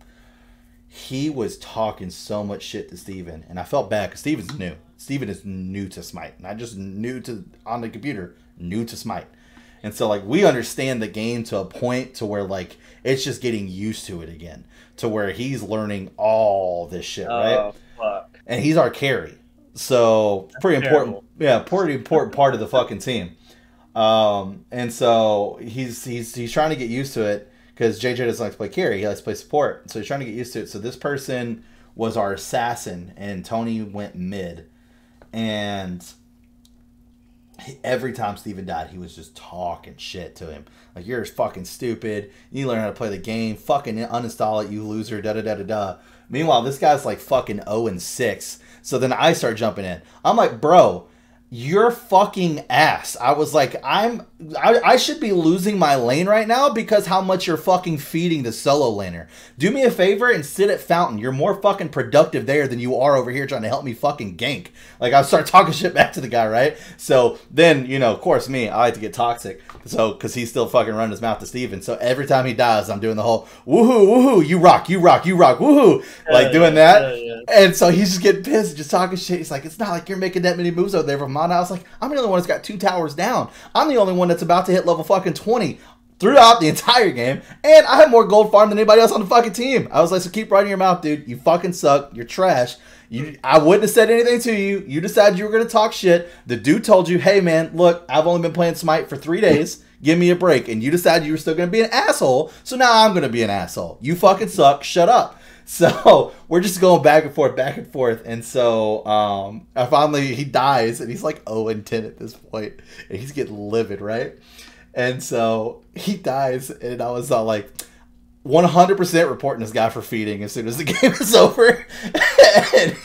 He was talking so much shit to Steven, and I felt bad because Steven's new. Steven is new to Smite, not just new to on the computer, new to Smite. And so like we understand the game to a point to where like it's just getting used to it again, to where he's learning all this shit, right? Fuck. And he's our carry. So pretty important, pretty important part of the fucking team. And so he's trying to get used to it because JJ doesn't like to play carry; he likes to play support. So he's trying to get used to it. So this person was our assassin, and Tony went mid, and every time Steven died, he was just talking shit to him. Like, you're fucking stupid. You learn how to play the game. Fucking uninstall it, you loser. Da da da da da. Meanwhile, this guy's like fucking 0-6. So then I start jumping in. I'm like, bro, you're fucking ass. I was like, I should be losing my lane right now because how much you're fucking feeding the solo laner. Do me a favor and sit at fountain. You're more fucking productive there than you are over here trying to help me fucking gank. Like, I start talking shit back to the guy, right? So then, you know, of course, me, I like to get toxic. So, because he's still fucking running his mouth to Steven. So every time he dies, I'm doing the whole, woohoo, woohoo, you rock, you rock, you rock, woohoo. Like, doing that. And so he's just getting pissed, just talking shit. He's like, it's not like you're making that many moves over there from mana. I was like, I'm the only one that's got 2 towers down. I'm the only one that's about to hit level fucking 20. throughout the entire game, and I had more gold farm than anybody else on the fucking team. I was like, so keep running your mouth, dude. You fucking suck. You're trash. I wouldn't have said anything to you. You decided you were going to talk shit. The dude told you, hey, man, look, I've only been playing Smite for 3 days. Give me a break. And you decided you were still going to be an asshole, so now I'm going to be an asshole. You fucking suck. Shut up. So we're just going back and forth. And so he dies, and he's like 0-10 at this point. And he's getting livid, right? And so he dies, and I was all like 100% reporting this guy for feeding as soon as the game is over. And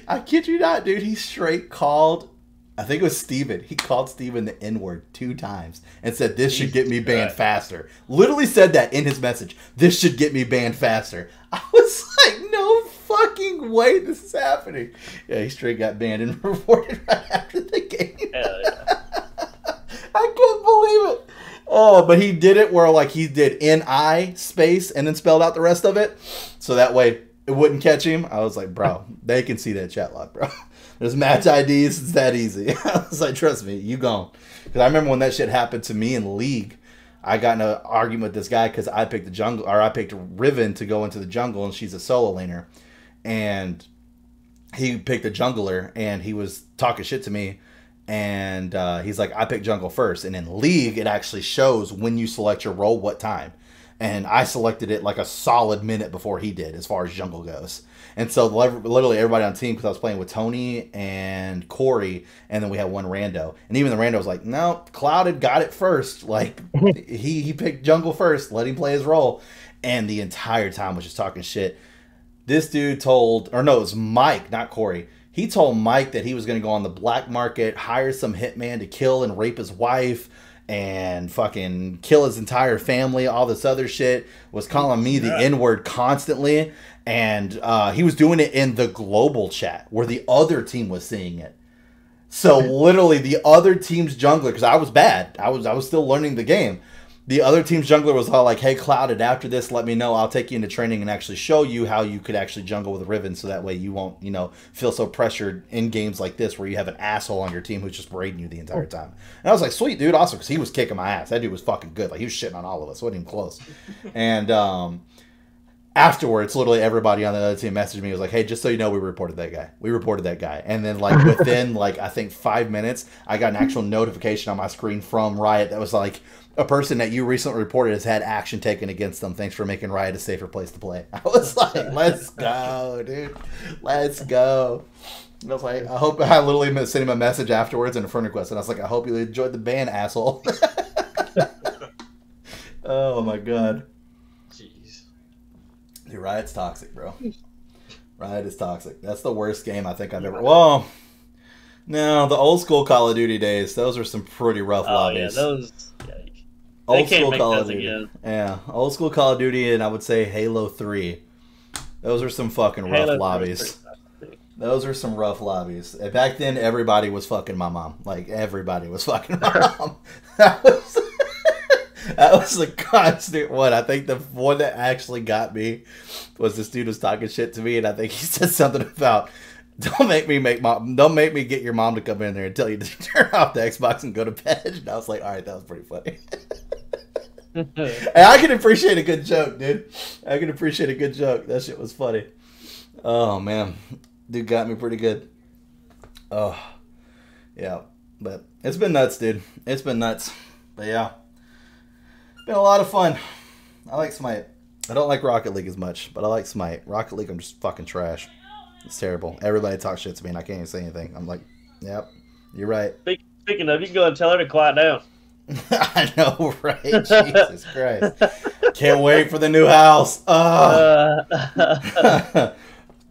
I kid you not, dude, he straight called, I think it was Steven. He called Steven the N-word 2 times and said, this should get me banned faster. Literally said that in his message. This should get me banned faster. I was like, no fucking way this is happening. Yeah, he straight got banned and reported right after the game. Hell yeah. I couldn't believe it. Oh, but he did it where like he did N-I space and then spelled out the rest of it. So that way it wouldn't catch him. I was like, bro, they can see that chat log, bro. There's match IDs. It's that easy. I was like, trust me, you gone. Because I remember when that shit happened to me in League, I got in an argument with this guy because I picked the jungle, or I picked Riven to go into the jungle, and she's a solo laner. And he picked a jungler, and he was talking shit to me. And he's like, I picked jungle first. And in League, it actually shows when you select your role, what time. And I selected it like a solid minute before he did as far as jungle goes. And so literally everybody on the team, because I was playing with Tony and Corey, and then we had one rando. And even the rando was like, no, Clouded got it first. Like, he picked jungle first. Let him play his role. And the entire time was just talking shit. This dude told, or no, it was Mike, not Corey. He told Mike that he was going to go on the black market, hire some hitman to kill and rape his wife, and fucking kill his entire family, all this other shit. Was calling me the N-word constantly. And he was doing it in the global chat where the other team was seeing it. So literally the other team's jungler, because I was bad. I was still learning the game. The other team's jungler was all like, hey, Clouded, after this, let me know. I'll take you into training and actually show you how you could actually jungle with Riven, so that way you won't, feel so pressured in games like this where you have an asshole on your team who's just raiding you the entire time. And I was like, sweet, dude, awesome, because he was kicking my ass. That dude was fucking good. Like, he was shitting on all of us. Wasn't even close. And afterwards, literally everybody on the other team messaged me. It was like, hey, just so you know, we reported that guy. We reported that guy. And then, like, within, like, I think 5 minutes, I got an actual notification on my screen from Riot that was like, a person that you recently reported has had action taken against them. Thanks for making Riot a safer place to play. I was like, let's go, dude. Let's go. And I was like, I literally sent him a message afterwards and a friend request. And I was like, I hope you enjoyed the ban, asshole. Oh, my God. Jeez. Dude, Riot's toxic, bro. Riot is toxic. That's the worst game I think I've ever... Well, no, the old school Call of Duty days, those were some pretty rough lobbies. Yeah, those... Old school Call of Duty. Again. Yeah, old school Call of Duty, and I would say Halo 3. Those are some fucking rough lobbies. Those are some rough lobbies. And back then, everybody was fucking my mom. Like, everybody was fucking my mom. That was the constant one. I think the one that actually got me was this dude was talking shit to me, and I think he said something about, don't make me get your mom to come in there and tell you to turn off the Xbox and go to bed. And I was like, all right, that was pretty funny. And I can appreciate a good joke, dude. I can appreciate a good joke. That shit was funny. Oh, man. Dude got me pretty good. Oh, yeah. But it's been nuts, dude. It's been nuts. But yeah. Been a lot of fun. I like Smite. I don't like Rocket League as much, but I like Smite. Rocket League, I'm just fucking trash. It's terrible. Everybody talks shit to me and I can't even say anything. I'm like, yep, you're right. Speaking of, you can go and tell her to quiet down. I know, right? Jesus Christ. Can't wait for the new house.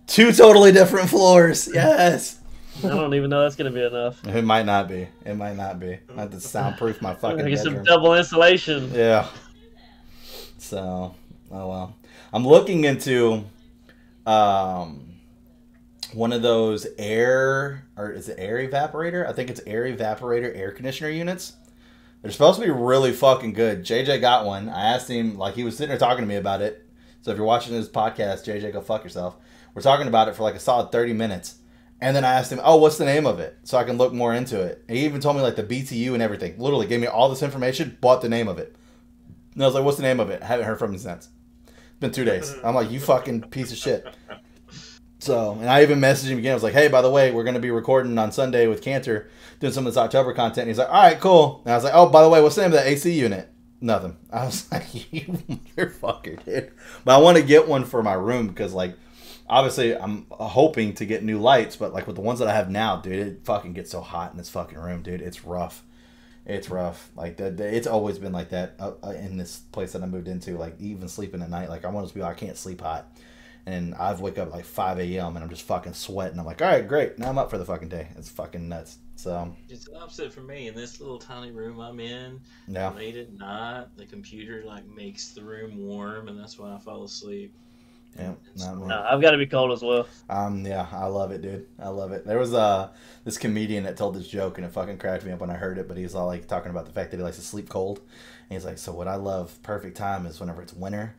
2 totally different floors. Yes. I don't even know that's going to be enough. It might not be. It might not be. I have to soundproof my fucking bedroom. Get some double insulation. Yeah. So, oh well. I'm looking into one of those is it air evaporator? I think it's air evaporator air conditioner units. They're supposed to be really fucking good. JJ got one. I asked him, like, he was sitting there talking to me about it. So if you're watching this podcast, JJ, go fuck yourself. We're talking about it for like a solid 30 minutes. And then I asked him, oh, what's the name of it? So I can look more into it. And he even told me like the BTU and everything. Literally gave me all this information, bought the name of it. And I was like, what's the name of it? I haven't heard from him since. It's been 2 days. I'm like, you fucking piece of shit. So, and I even messaged him again. I was like, hey, by the way, we're going to be recording on Sunday with Canter, doing some of this October content. And he's like, all right, cool. And I was like, oh, by the way, what's the name of that AC unit? Nothing. I was like, you motherfucker, dude. But I want to get one for my room because, like, obviously I'm hoping to get new lights. But, like, with the ones that I have now, dude, it fucking gets so hot in this fucking room, dude. It's rough. It's rough. Like, it's always been like that in this place that I moved into. Like, even sleeping at night. Like, I want to be like, I can't sleep hot. And I've wake up at like 5 a.m. and I'm just fucking sweating. I'm like, all right, great. Now I'm up for the fucking day. It's fucking nuts. So it's the opposite for me. In this little tiny room I'm in, yeah. Late at night, the computer like makes the room warm, and that's why I fall asleep. Yeah, I've got to be cold as well. Yeah, I love it, dude. I love it. There was this comedian that told this joke, and it fucking cracked me up when I heard it. But he was all like talking about the fact that he likes to sleep cold. And he's like, so what I love, perfect time, is whenever it's winter.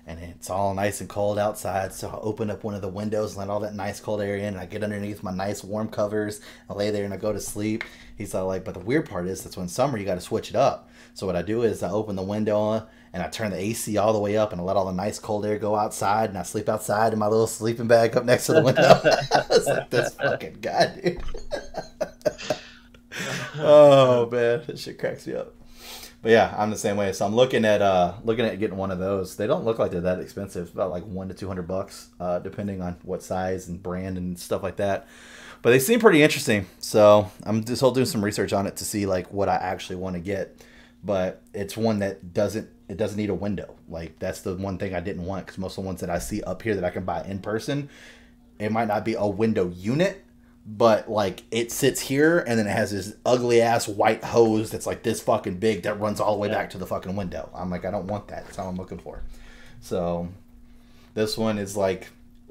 And it's all nice and cold outside, so I open up one of the windows and let all that nice cold air in, and I get underneath my nice warm covers, I lay there and I go to sleep. He's all like, but the weird part is that's when summer you got to switch it up. So what I do is I open the window and I turn the AC all the way up and I let all the nice cold air go outside, and I sleep outside in my little sleeping bag up next to the window. I was like, this fucking guy, dude. Oh, man, that shit cracks me up. But yeah, I'm the same way. So I'm looking at getting one of those. They don't look like they're that expensive. About like $100 to $200, depending on what size and brand and stuff like that. But they seem pretty interesting. So I'm just doing some research on it to see like what I actually want to get. But it's one that doesn't need a window. Like that's the one thing I didn't want, because most of the ones that I see up here that I can buy in person, it might not be a window unit, but like it sits here and then it has this ugly ass white hose that's like this fucking big that runs all the way back to the fucking window. I'm like, I don't want that. That's not what I'm looking for. So this one is like,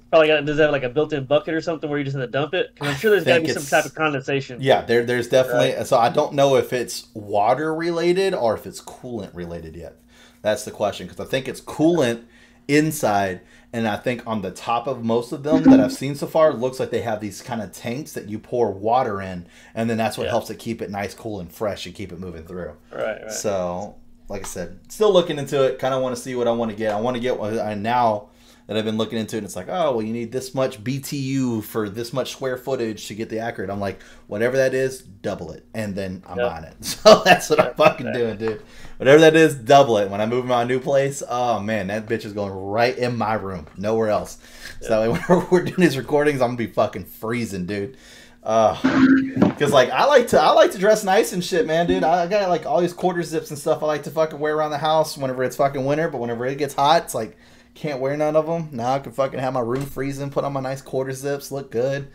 probably does it have like a built-in bucket or something where you just have to dump it? Because I'm sure there's got to be some type of condensation. Yeah, there's definitely. Right. So I don't know if it's water related or if it's coolant related yet. That's the question, because I think it's coolant inside. And I think on the top of most of them that I've seen so far, it looks like they have these kind of tanks that you pour water in, and then that's what helps it keep it nice, cool, and fresh, and keep it moving through. Right. So, like I said, still looking into it. Kind of want to see what I want to get. I want to get one now that I've been looking into it. And it's like, oh, well, you need this much BTU for this much square footage to get the accurate. I'm like, whatever that is, double it, and then I'm buying it. So that's what I'm fucking doing, dude. Whatever that is, double it. When I move to my new place, oh man, that bitch is going right in my room, nowhere else. So whenever we're doing these recordings, I'm gonna be fucking freezing, dude. Because like I like to dress nice and shit, man, dude. I got like all these quarter zips and stuff I like to fucking wear around the house whenever it's fucking winter. But whenever it gets hot, it's like can't wear none of them. Now I can fucking have my room freezing, put on my nice quarter zips, look good.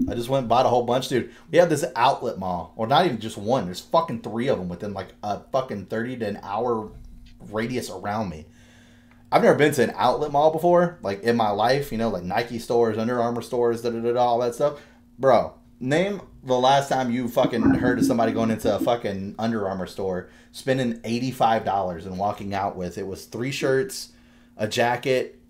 I just went and bought a whole bunch, dude. We have this outlet mall, or not even just one. There's fucking 3 of them within like a fucking 30 to an hour radius around me. I've never been to an outlet mall before, like in my life, you know, like Nike stores, Under Armour stores, all that stuff. Bro, name the last time you fucking heard of somebody going into a fucking Under Armour store, spending $85 and walking out with, it was 3 shirts, a jacket,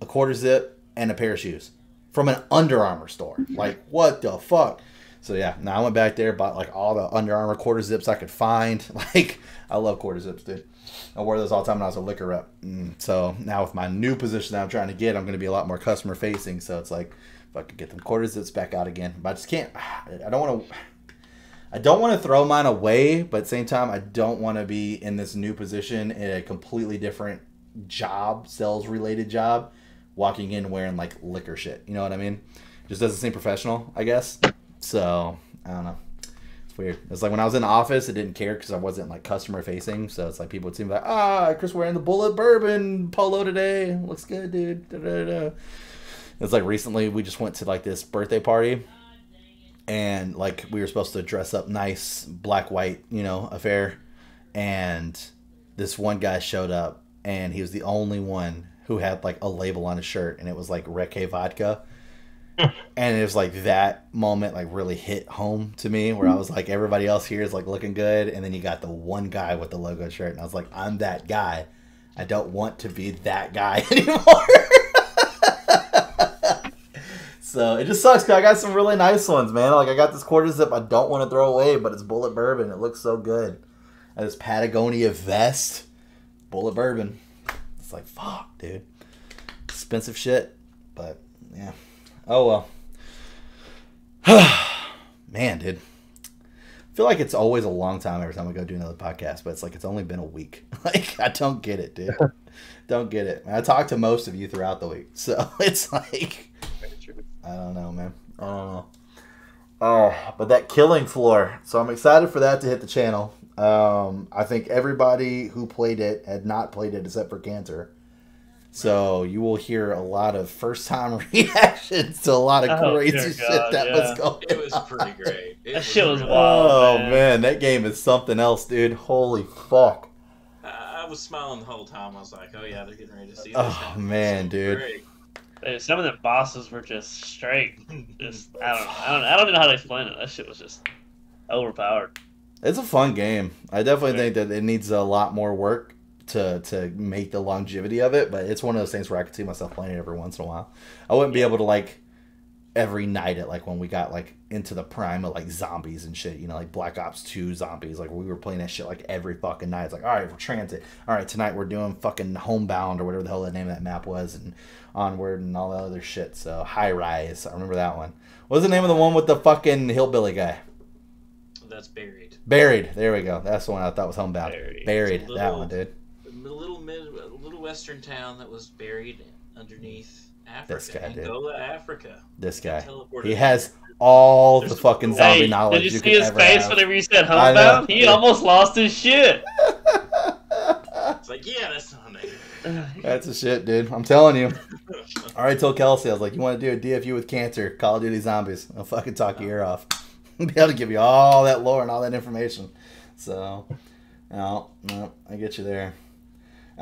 a quarter zip, and a pair of shoes. From an Under Armour store. Like, what the fuck? So, yeah. Now I went back there, bought, like, all the Under Armour quarter zips I could find. Like, I love quarter zips, dude. I wore those all the time when I was a liquor rep. So, now with my new position that I'm trying to get, I'm going to be a lot more customer-facing. So, it's like, if I could get them quarter zips back out again. But I just can't. I don't want to throw mine away, but at the same time, I don't want to be in this new position in a completely different job, sales-related job, walking in wearing like liquor shit, you know what I mean? Just doesn't seem professional, I guess. So I don't know, it's weird. It's like when I was in the office, I didn't care because I wasn't like customer facing, so it's like people would seem like, Chris wearing the Bullet Bourbon polo today, looks good, dude. Da-da-da. It's like recently we just went to like this birthday party, and like we were supposed to dress up nice, black white, you know, affair, and this one guy showed up and he was the only one who had like a label on his shirt, and it was like Reke Vodka. And it was like that moment like really hit home to me, where I was like, everybody else here is like looking good, and then you got the one guy with the logo shirt, and I was like, I'm that guy. I don't want to be that guy anymore. So it just sucks, because I got some really nice ones, man. Like I got this quarter zip I don't want to throw away, but it's Bullet Bourbon. It looks so good. this Patagonia vest, bullet bourbon. It's like, fuck, dude. Expensive shit, but yeah. Oh well. Man, dude. I feel like it's always a long time every time we go do another podcast, but it's like it's only been a week. Like, I don't get it, dude. Don't get it. I talk to most of you throughout the week, so it's like, I don't know, man. I don't know. But that Killing Floor, so I'm excited for that to hit the channel. I think everybody who played it had not played it except for Canter. So you will hear a lot of first-time reactions to a lot of crazy shit that was going on. It was pretty great. That shit was wild. Oh, man, that game is something else, dude. Holy fuck. I was smiling the whole time. I was like, oh, yeah, they're getting ready to see this. Oh, man, dude. Great. Some of the bosses were just straight. Just I don't know how to explain it. That shit was just overpowered. It's a fun game. I definitely think that it needs a lot more work to make the longevity of it, but it's one of those things where I could see myself playing it every once in a while. I wouldn't be able to, like, every night at, like, when we got, like, into the prime of, like, zombies and shit, you know, like Black Ops 2 zombies. Like, we were playing that shit, like, every fucking night. It's like, all right, we're Transit. All right, tonight we're doing fucking Homebound or whatever the hell the name of that map was, and Onward and all that other shit. So, High Rise. I remember that one. What was the name of the one with the fucking hillbilly guy? That's Buried. Buried. There we go. That's the one I thought was Homebound. Buried. Little, that one, dude. A little western town that was buried underneath Africa. This guy, dude. Angola, Africa. This guy. He has all the fucking zombie knowledge. Did you see his face whenever you said Homebound? He almost lost his shit. It's like, yeah, that's not name. That's a shit, dude. I'm telling you. I already told Kelsey, I was like, you want to do a DFU with Canter, Call of Duty Zombies. I'll fucking talk your ear off. I'll be able to give you all that lore and all that information. So, no, I get you there.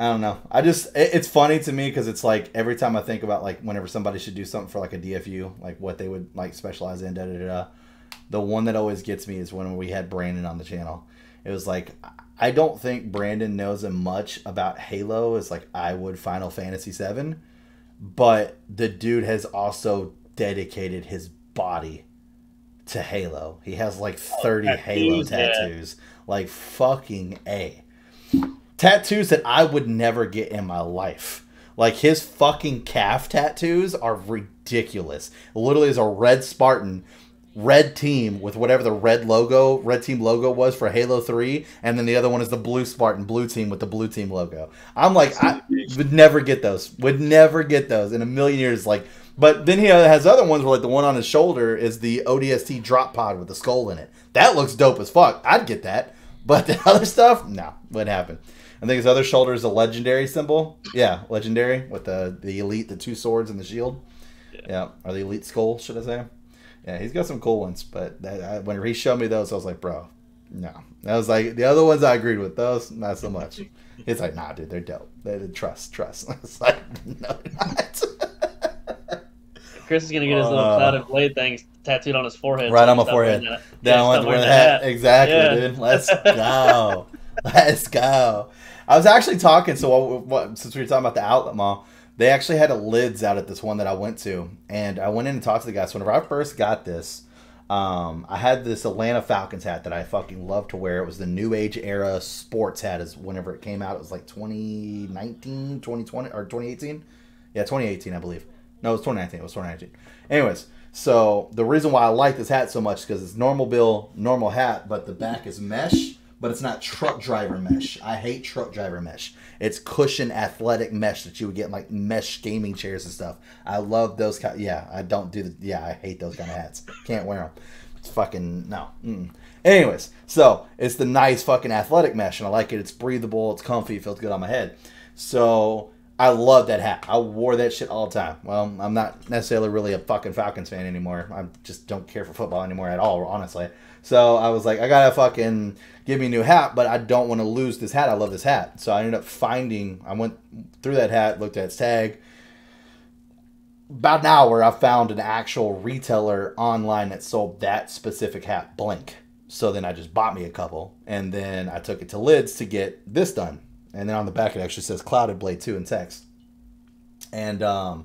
I don't know. It's funny to me because it's like every time I think about like whenever somebody should do something for like a DFU, like what they would like specialize in, the one that always gets me is when we had Brandon on the channel. It was like, I don't think Brandon knows as much about Halo as like I would Final Fantasy VII, but the dude has also dedicated his body to Halo. He has like 30 Halo tattoos. Like fucking A. Tattoos that I would never get in my life. Like his fucking calf tattoos are ridiculous. It literally is a red Spartan, red team with whatever the red team logo was for Halo 3, and then the other one is the blue Spartan, blue team with the blue team logo. I'm like, I would never get those. Would never get those in a million years. Like, but then he has other ones where like the one on his shoulder is the ODST drop pod with the skull in it. That looks dope as fuck. I'd get that. But the other stuff, no, wouldn't happen. I think his other shoulder is a legendary symbol. Yeah, legendary with the elite, the two swords and the shield. Yeah, or the elite skull, should I say? Yeah, he's got some cool ones. But whenever he showed me those, I was like, bro, no. I was like, the other ones I agreed with. Those, not so much. He's like, nah, dude, they're dope. Trust. I was like, no, they're not. Chris is gonna get his little clouded blade thing tattooed on his forehead. Right on my forehead. Then I went to wear the hat. Exactly, dude. Let's go. Let's go. I was actually talking, since we were talking about the outlet mall, they actually had a lids out at this one that I went to, and I went in and talked to the guy. So whenever I first got this, I had this Atlanta Falcons hat that I fucking love to wear. It was the New Age era sports hat. Is whenever it came out, it was like 2019, 2020, or 2018? Yeah, 2018, I believe. No, it was 2019. It was 2019. Anyways, so the reason why I like this hat so much is because it's normal bill, normal hat, but the back is mesh. But it's not truck driver mesh. I hate truck driver mesh. It's cushion athletic mesh that you would get in like mesh gaming chairs and stuff. I love those kind. Yeah, I don't do the. Yeah, I hate those kind of hats. Can't wear them. It's fucking no. Anyways, so it's the nice fucking athletic mesh, and I like it. It's breathable. It's comfy. It feels good on my head. So I love that hat. I wore that shit all the time. Well, I'm not necessarily really a fucking Falcons fan anymore. I just don't care for football anymore at all, honestly. So I was like, I gotta fucking give me a new hat, but I don't want to lose this hat. I love this hat. So I ended up I went through that hat, looked at its tag. About an hour, I found an actual retailer online that sold that specific hat blank. So then I just bought me a couple, and then I took it to Lids to get this done. And then on the back, it actually says Clouded Blade 2 in text. And the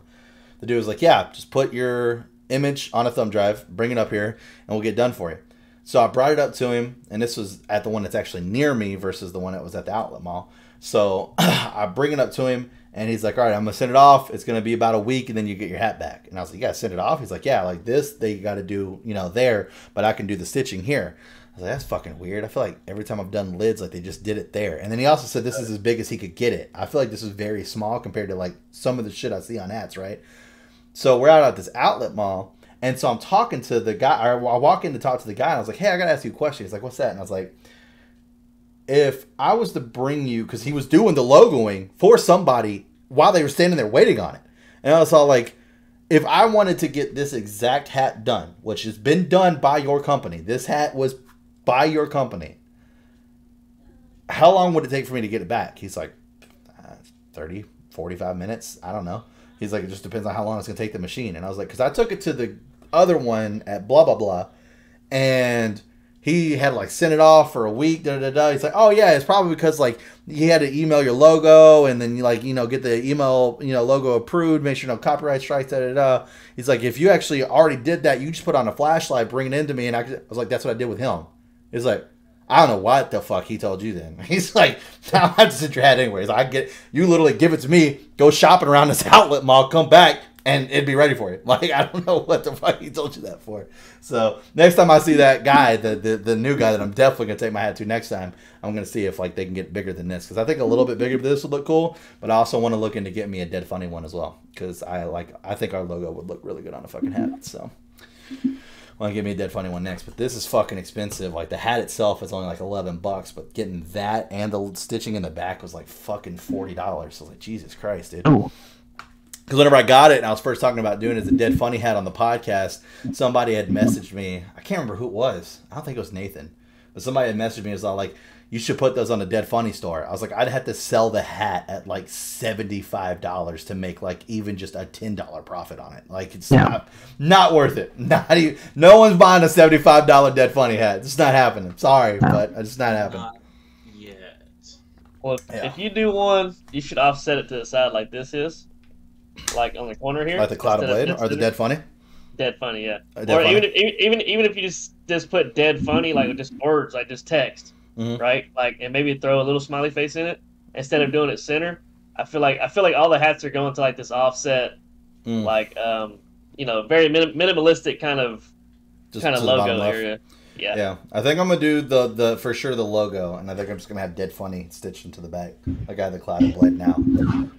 dude was like, yeah, just put your image on a thumb drive, bring it up here, and we'll get it done for you. So I brought it up to him, and this was at the one that's actually near me versus the one that was at the outlet mall. So I bring it up to him, and he's like, all right, I'm going to send it off. It's going to be about a week, and then you get your hat back. And I was like, you got to send it off? He's like, yeah, like this, they got to do, you know, there, but I can do the stitching here. I was like, that's fucking weird. I feel like every time I've done lids, like they just did it there. And then he also said this is as big as he could get it. I feel like this is very small compared to like some of the shit I see on hats, right? So we're out at this outlet mall, and so I'm talking to the guy. I walk in to talk to the guy, and I was like, hey, I got to ask you a question. He's like, what's that? And I was like, if I was to bring you, because he was doing the logoing for somebody while they were standing there waiting on it. And I was all like, if I wanted to get this exact hat done, which has been done by your company, this hat was by your company, how long would it take for me to get it back? He's like, 30, 45 minutes. I don't know. He's like, it just depends on how long it's going to take the machine. And I was like, because I took it to the other one at blah, blah, blah. And he had like sent it off for a week. Da, da, da. He's like, oh yeah, it's probably because like you had to email your logo and then you like, you know, get the email, you know, logo approved, make sure no copyright strikes, da, da, da. He's like, if you actually already did that, you just put on a flashlight, bring it into me. And I was like, that's what I did with him. He's like, I don't know what the fuck he told you then. He's like, I have to send your hat anyways. I get, you literally give it to me, go shopping around this outlet mall, come back, and it'd be ready for you. Like, I don't know what the fuck he told you that for. So next time I see that guy, the new guy that I'm definitely going to take my hat to next time, I'm going to see if like they can get bigger than this. Because I think a little bit bigger than this would look cool. But I also want to look into getting me a Dead Funny one as well. Because I think our logo would look really good on a fucking hat. So want to give me a Dead Funny one next, but this is fucking expensive. Like the hat itself is only like $11, but getting that and the stitching in the back was like fucking $40. So I was like, Jesus Christ, dude. Oh. Because whenever I got it and I was first talking about doing it as a Dead Funny hat on the podcast, somebody had messaged me. I can't remember who it was. I don't think it was Nathan, but somebody had messaged me. It was all like, you should put those on the Dead Funny store. I was like, I'd have to sell the hat at like $75 to make like even just a $10 profit on it. Like it's not worth it. Not even, no one's buying a $75 Dead Funny hat. It's not happening. Sorry, but it's not happening. Not yet. Well, if you do one, you should offset it to the side like this is, like on the corner here. Like the Cloud of Blade or the Dead Funny. Dead Funny, yeah. Dead or Funny. even if you just put Dead Funny, like just words, like just text. Mm-hmm. Right, like, and maybe throw a little smiley face in it instead of doing it center. I feel like all the hats are going to like this offset, like you know, very minimalistic kind of logo area. Yeah, I think I'm gonna do the for sure the logo, and I think I'm just gonna have Dead Funny stitched into the back, like I have the Cloud of Blade now.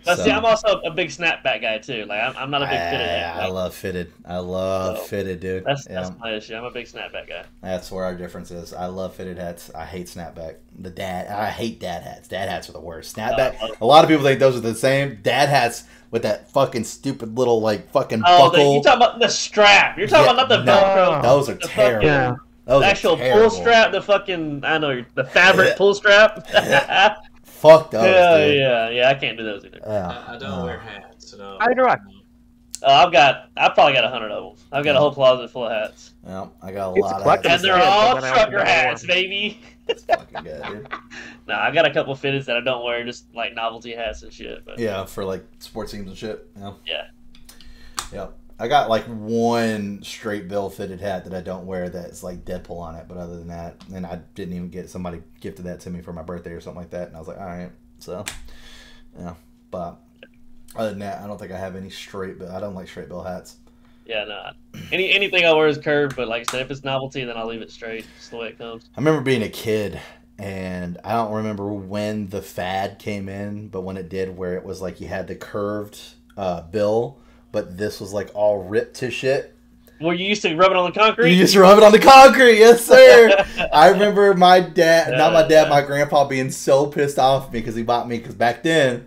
But see, I'm also a big snapback guy too. Like I'm not a big fitted hat. I love fitted. I love fitted, dude. That's my issue. I'm a big snapback guy. That's where our difference is. I love fitted hats. I hate snapback. I hate dad hats. Dad hats are the worst. Snapback. A lot of people think those are the same. Dad hats with that fucking stupid little like fucking buckle. You're talking about the strap. You're talking about not the Velcro. Those are terrible. Yeah. The actual pull strap, the fucking, the fabric pull strap. Fuck those, dude. Yeah, I can't do those either. I don't wear hats at all. I do. I've probably got 100 of them. I've got a whole closet full of hats. Well, I got a lot of hats. And they're all trucker hats, baby. That's fucking good, dude. No, I got a couple fitteds that I don't wear, just like novelty hats and shit. But yeah, for like sports teams and shit. Yeah. Yep. I got like one straight bill fitted hat that I don't wear that's like Deadpool on it, but other than that, and I didn't even get, somebody gifted that to me for my birthday or something like that, and I was like, all right, so yeah. But other than that, I don't think I have any straight bill. I don't like straight bill hats. Yeah, no. Anything I wear is curved, but like I said, if it's novelty, then I'll leave it straight. Just the way it comes. I remember being a kid, and I don't remember when the fad came in, but when it did, where it was like you had the curved bill, but this was like all ripped to shit. Well, you used to rub it on the concrete? You used to rub it on the concrete, yes sir. I remember my dad, not my dad, my grandpa being so pissed off at me because he bought me, because back in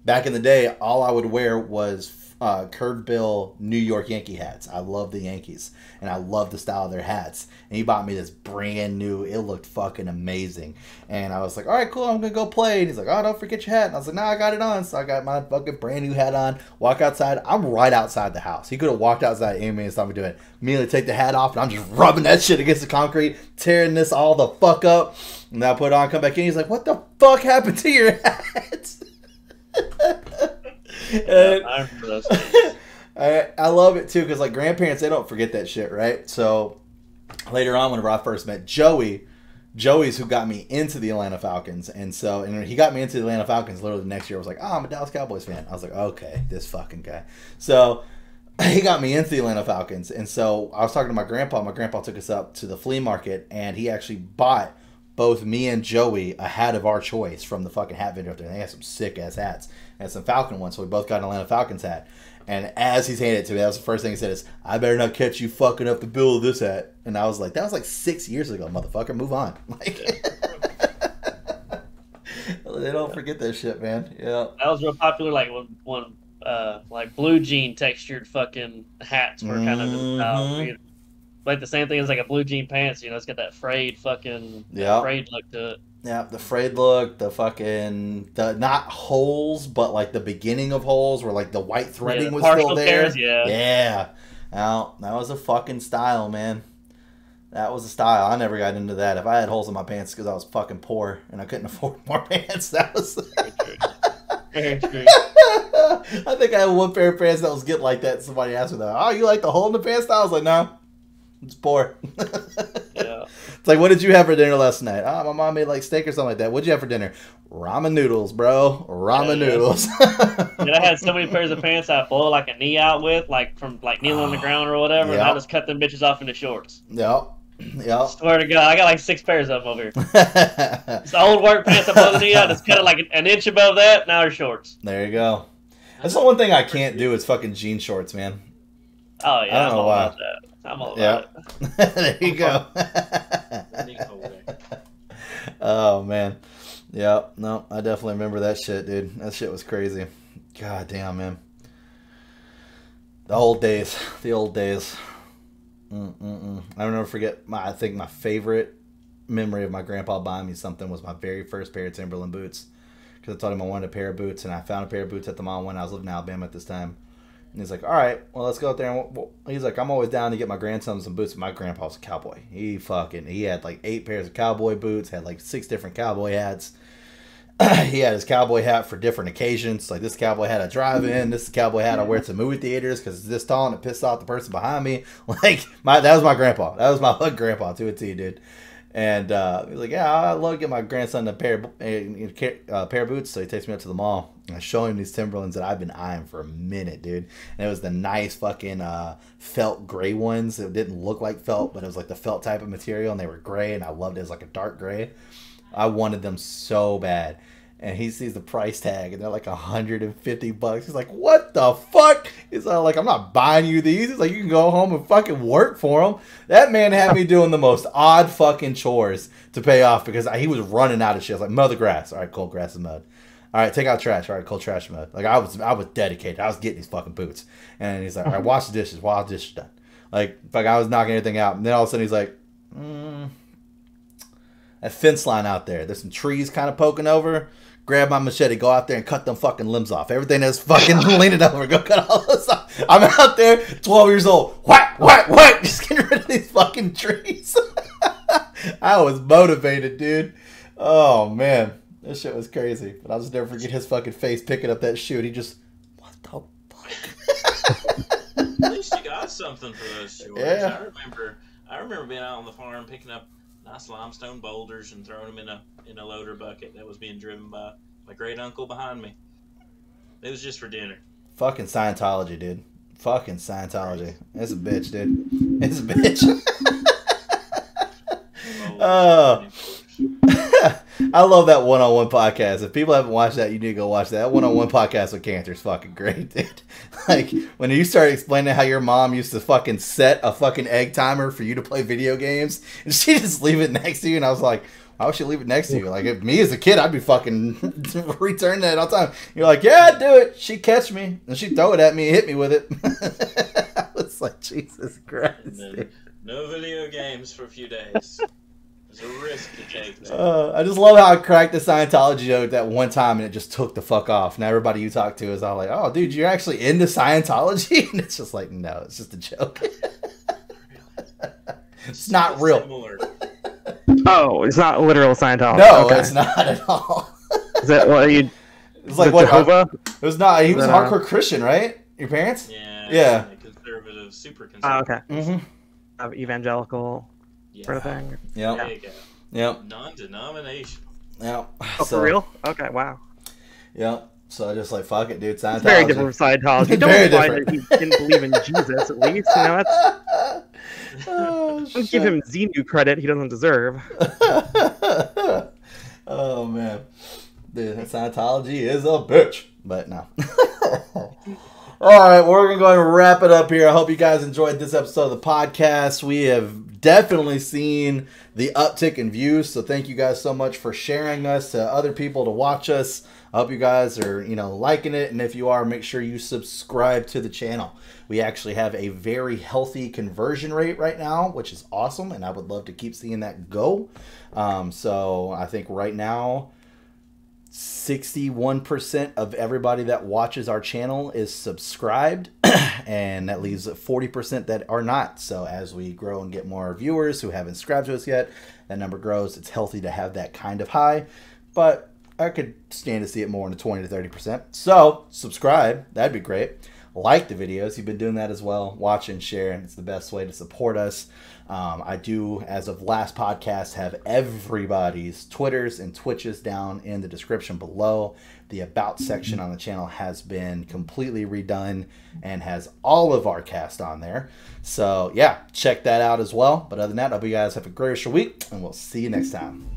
the day, all I would wear was curved bill New York Yankee hats. I love the Yankees, and I love the style of their hats. And he bought me this brand new, it looked fucking amazing. And I was like, all right, cool, I'm gonna go play. And he's like, oh, don't forget your hat. And I was like, no, I got it on. So I got my fucking brand new hat on, walk outside. I'm right outside the house. He could have walked outside any minute and stopped me doing it. Immediately take the hat off, and I'm just rubbing that shit against the concrete, tearing this all the fuck up. And then I put it on, come back in. He's like, what the fuck happened to your hat? And I remember those I love it too, because like grandparents, they don't forget that shit, right? So later on, whenever I first met Joey's who got me into the Atlanta Falcons. And he got me into the Atlanta Falcons literally the next year. I was like, oh, I'm a Dallas Cowboys fan. I was like, okay, this fucking guy. So he got me into the Atlanta Falcons. And so I was talking to my grandpa. My grandpa took us up to the flea market, and he actually bought both me and Joey a hat of our choice from the fucking hat vendor up there. And they had some sick-ass hats and some Falcon ones. So we both got an Atlanta Falcons hat. And as he's handed it to me, that was the first thing he said is, I better not catch you fucking up the bill of this hat. And I was like, that was like 6 years ago, motherfucker. Move on. Like, they don't forget that shit, man. Yeah. That was real popular, like when like blue jean textured fucking hats were kind of in style. Like the same thing as like a blue jean pants, you know, it's got that frayed fucking frayed look to it. Yeah, the frayed look, the not holes, but like the beginning of holes where like the white threading was still there. Tears, yeah. Now, that was a fucking style, man. That was a style. I never got into that. If I had holes in my pants because I was fucking poor and I couldn't afford more pants, that was... Very true. I think I had one pair of pants that was getting like that. Somebody asked me that. Oh, you like the hole in the pants style? I was like, no. It's poor. Yeah. It's like, what did you have for dinner last night? Oh, my mom made like steak or something like that. What'd you have for dinner? Ramen noodles, bro. Ramen noodles. And I had so many pairs of pants I blow like a knee out with, like from like kneeling on the ground or whatever, and I just cut them bitches off into shorts. Yep. Swear to God, I got like 6 pairs of them over here. It's the old work pants I blow the knee out, just cut it like an inch above that, now they're shorts. There you go. That's the one thing I can't do is fucking jean shorts, man. Oh yeah, I don't know why. About that. I'm all about it. There you go. Oh man. Yeah, no, I definitely remember that shit, dude. That shit was crazy. God damn, man. The old days. The old days. I'll never forget I think my favorite memory of my grandpa buying me something was my very first pair of Timberland boots. Because I told him I wanted a pair of boots, and I found a pair of boots at the mall when I was living in Alabama at this time. And he's like, all right, well, let's go out there. And he's like, I'm always down to get my grandson some boots. My grandpa was a cowboy. He had like 8 pairs of cowboy boots, had like 6 different cowboy hats. He had his cowboy hat for different occasions. Like this cowboy hat I drive in. This cowboy hat I wear to movie theaters because it's this tall and it pissed off the person behind me. Like, that was my grandpa. That was my hood grandpa to a T, dude. And he was like, yeah, I'd love to get my grandson a pair of boots. So he takes me up to the mall. And I show him these Timberlands that I've been eyeing for a minute, dude. And it was the nice fucking felt gray ones. It didn't look like felt, but it was like the felt type of material. And they were gray, and I loved it. It was like a dark gray. I wanted them so bad. And he sees the price tag, and they're like $150. He's like, what the fuck? He's like, I'm not buying you these. He's like, you can go home and fucking work for them. That man had me doing the most odd fucking chores to pay off because he was running out of shit. I was like, mow the grass. All right, cool, grass is mowed. All right, take out trash. All right, cool, trash mowed. Like, I was dedicated. I was getting these fucking boots. And he's like, all right, wash the dishes while the dishes done. Like I was knocking everything out. And then all of a sudden he's like, that fence line out there. There's some trees kind of poking over. Grab my machete, go out there and cut them fucking limbs off. Everything that's fucking leaning over, go cut all this off. I'm out there, 12 years old. Whack, whack, whack. Just getting rid of these fucking trees. I was motivated, dude. Oh, man. This shit was crazy. But I'll just never forget his fucking face picking up that shoe. And he just, what the fuck? At least you got something for those chores. Yeah. I remember being out on the farm picking up nice limestone boulders and throwing them in a loader bucket that was being driven by my great uncle behind me. It was just for dinner. Fucking Scientology, dude. Fucking Scientology. It's a bitch, dude. It's a bitch. I love that one-on-one podcast. If people haven't watched that, you need to go watch that. That one-on-one podcast with Canter is fucking great, dude. Like, when you started explaining how your mom used to fucking set a fucking egg timer for you to play video games, and she just leave it next to you, and I was like, why would she leave it next to you? Like, if me as a kid, I'd be fucking returning that all the time. You're like, yeah, do it. She'd catch me, and she'd throw it at me and hit me with it. I was like, Jesus Christ. Dude. No video games for a few days. It's a risk to take. I just love how I cracked the Scientology joke that one time and it just took the fuck off. Now everybody you talk to is all like, oh, dude, you're actually into Scientology? And it's just like, no, it's just a joke. It's not real. Oh, it's not literal Scientology. No, okay. It's not at all. Is that what you... It's like what? Jehovah? It was not. He was a hardcore Christian, right? Your parents? Yeah. Yeah. Conservative, super conservative. Oh, okay. Evangelical... sort of thing. Yep. There you go. Yep. Non-denominational. Yep. Oh, for real? Okay, wow. Yep. So I just like, fuck it, dude. Scientology. It's very different from Scientology. Don't imply that he didn't believe in Jesus, at least. You know, that's... Don't give him Xenu credit he doesn't deserve. Oh, man. Dude, Scientology is a bitch. But no. All right, we're going to go ahead and wrap it up here. I hope you guys enjoyed this episode of the podcast. We have definitely seen the uptick in views, so thank you guys so much for sharing us to other people to watch us. I hope you guys are, liking it, and if you are, make sure you subscribe to the channel. We actually have a very healthy conversion rate right now, which is awesome, and I would love to keep seeing that go. So I think right now, 61% of everybody that watches our channel is subscribed, and that leaves 40% that are not. So as we grow and get more viewers who haven't subscribed to us yet, that number grows. It's healthy to have that kind of high, but I could stand to see it more in the 20 to 30%. So subscribe, that'd be great. Like the videos, you've been doing that as well. Watch and share, and it's the best way to support us. I do, as of last podcast, have everybody's Twitters and Twitches down in the description below. The About section on the channel has been completely redone and has all of our cast on there. So, yeah, check that out as well. But other than that, I hope you guys have a great rest of your week, and we'll see you next time.